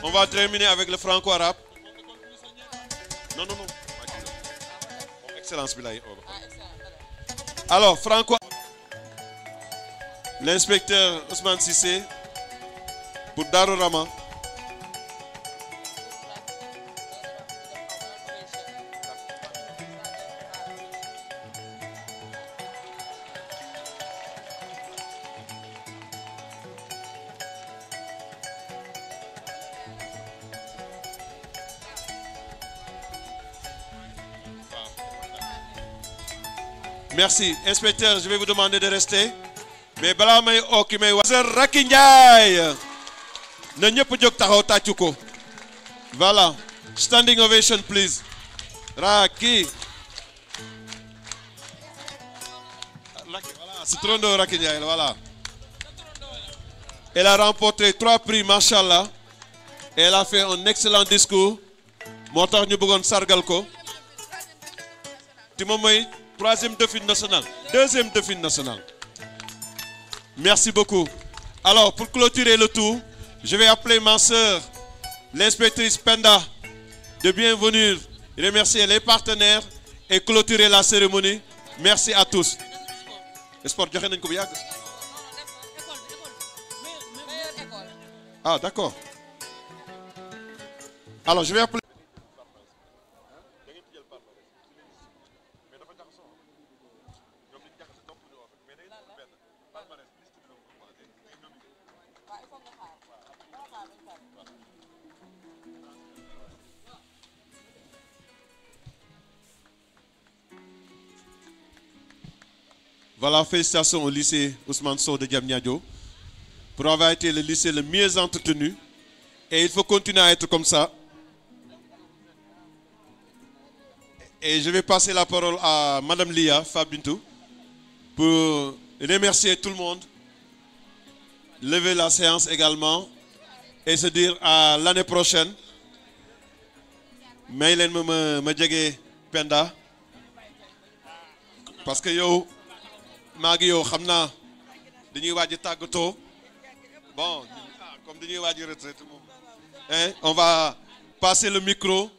on va terminer avec le franco-arabe. Non. Excellence Bilaye. Alors, franco. L'inspecteur Ousmane Sissé pour Darou Rama. Merci. Inspecteur, je vais vous demander de rester. Mais balaa may oo ki may wax Racky Ndiaye na ñëpp jóg taxaw tàccu ko. Voilà. Standing ovation, please. Racky. Voilà, c'est Trondo Racky Ndiaye, voilà. Elle a remporté 3 prix, machallah. Elle a fait un excellent discours. Moo tax ñu bëggoon sargal ko. Ti moom mooy 3e défi national, 2e défi national. Merci beaucoup. Alors, pour clôturer le tour, je vais appeler ma sœur, l'inspectrice Penda, de bien venir remercier les partenaires et clôturer la cérémonie. Merci à tous. Sport, joxe nañ ko bu yàgg. Ah, d'accord. Alors, je vais appeler. Voilà, félicitations au lycée Ousmane Sow de Diamniadio pour avoir été le lycée le mieux entretenu. Et il faut continuer à être comme ça. Et je vais passer la parole à Madame Lia Fabintou pour remercier tout le monde, lever la séance également et se dire à l'année prochaine. May leen ma jege Penda parce que yow maa ngi yow xam naa dañuy waaj a tàggatoo bon comme dañuy waaj a retraite moom. On va passer le micro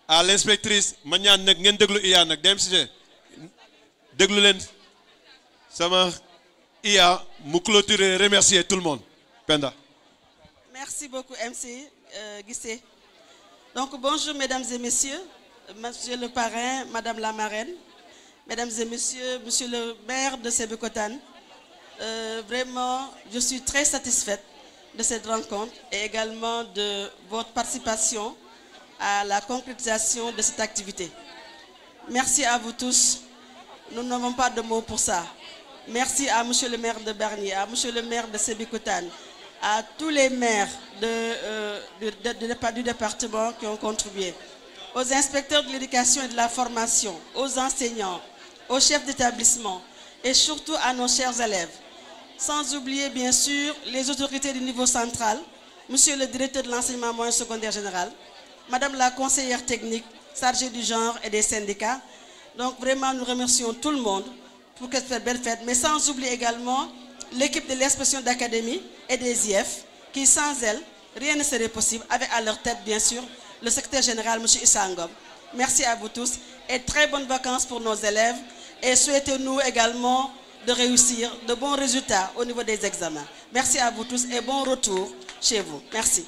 à l'inspectrice ma ñaan nag ngeen déglu Iya nag dem si déglu leen sama Iya mu clôturer remercier tout le monde Penda. Merci beaucoup MC Guissé. Donc bonjour mesdames et messieurs, monsieur le parrain, madame la marraine, mesdames et messieurs, monsieur le maire de Sébikotane. Vraiment, je suis très satisfaite de cette rencontre et également de votre participation à la concrétisation de cette activité. Merci à vous tous. Nous n'avons pas de mots pour ça. Merci à monsieur le maire de Bargny, à monsieur le maire de Sébikotane, à tous les maires du département qui ont contribué, aux inspecteurs de l'éducation et de la formation, aux enseignants, aux chefs d'établissement et surtout à nos chers élèves. Sans oublier bien sûr les autorités du niveau central, monsieur le directeur de l'enseignement moyen secondaire général, madame la conseillère technique chargée du genre et des syndicats. Donc vraiment nous remercions tout le monde pour cette belle fête, mais sans oublier également l'équipe de l'inspection d'académie et des IF, qui sans elle, rien ne serait possible, avec à leur tête bien sûr le secrétaire général, M. Issa Ngom. Merci à vous tous et très bonnes vacances pour nos élèves et souhaitez-nous également de réussir de bons résultats au niveau des examens. Merci à vous tous et bon retour chez vous. Merci.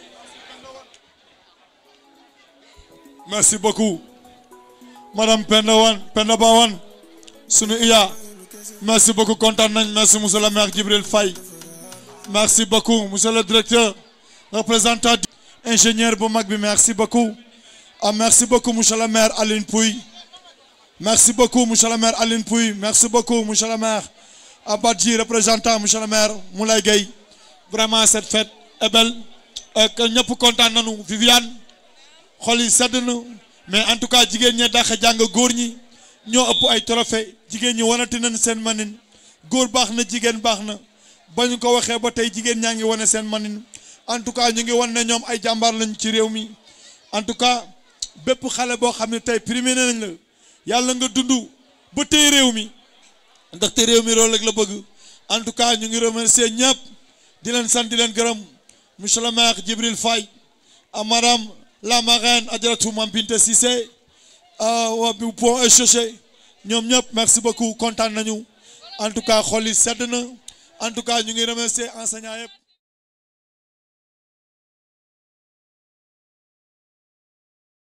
Merci beaucoup. Madame Penda Bawan, sunu Iya. Merci beaucoup, content. Merci, monsieur le maire Djibril Faye. Merci beaucoup, monsieur le directeur, représentant, ingénieur Boumagbi. Merci beaucoup. Merci beaucoup, monsieur le maire Aline Pouy. Merci beaucoup, monsieur le maire Aline Pouy. Merci beaucoup, monsieur le maire Abadji, représentant, monsieur le maire Moulay Gueye. Vraiment, cette fête est belle. Que nous sommes contents de nous. Viviane, Kholi Sadenu. Mais en tout cas, jigéen ñi dax jàng góor ñi ñoo ëpp ay trophée jigéen ñi wanati nañ seen manin góor baax na jigéen baax na ba ñu ko waxee ba tey jigéen ñaa ngi wane seen manin en tout cas ñu ngi wan ne ñoom ay jàmbaar lañ ci réew mi en tout cas bépp xale boo xam ne tey primé nañ la yàlla nga dund ba tey réew mi ndaxte réew mi loolu rek la bëgg en tout cas ñu ngi remercier ñëpp di leen sant di leen gërëm monsieur le maire Djibril Faye à madame la marraine Adjaratou Mampinte Cissé bu pont échauffé ñoom ñëpp merci beaucoup kontaan nañu en tout cas xol yi sedd na en tout cas ñu ngi remercier enseignants yëpp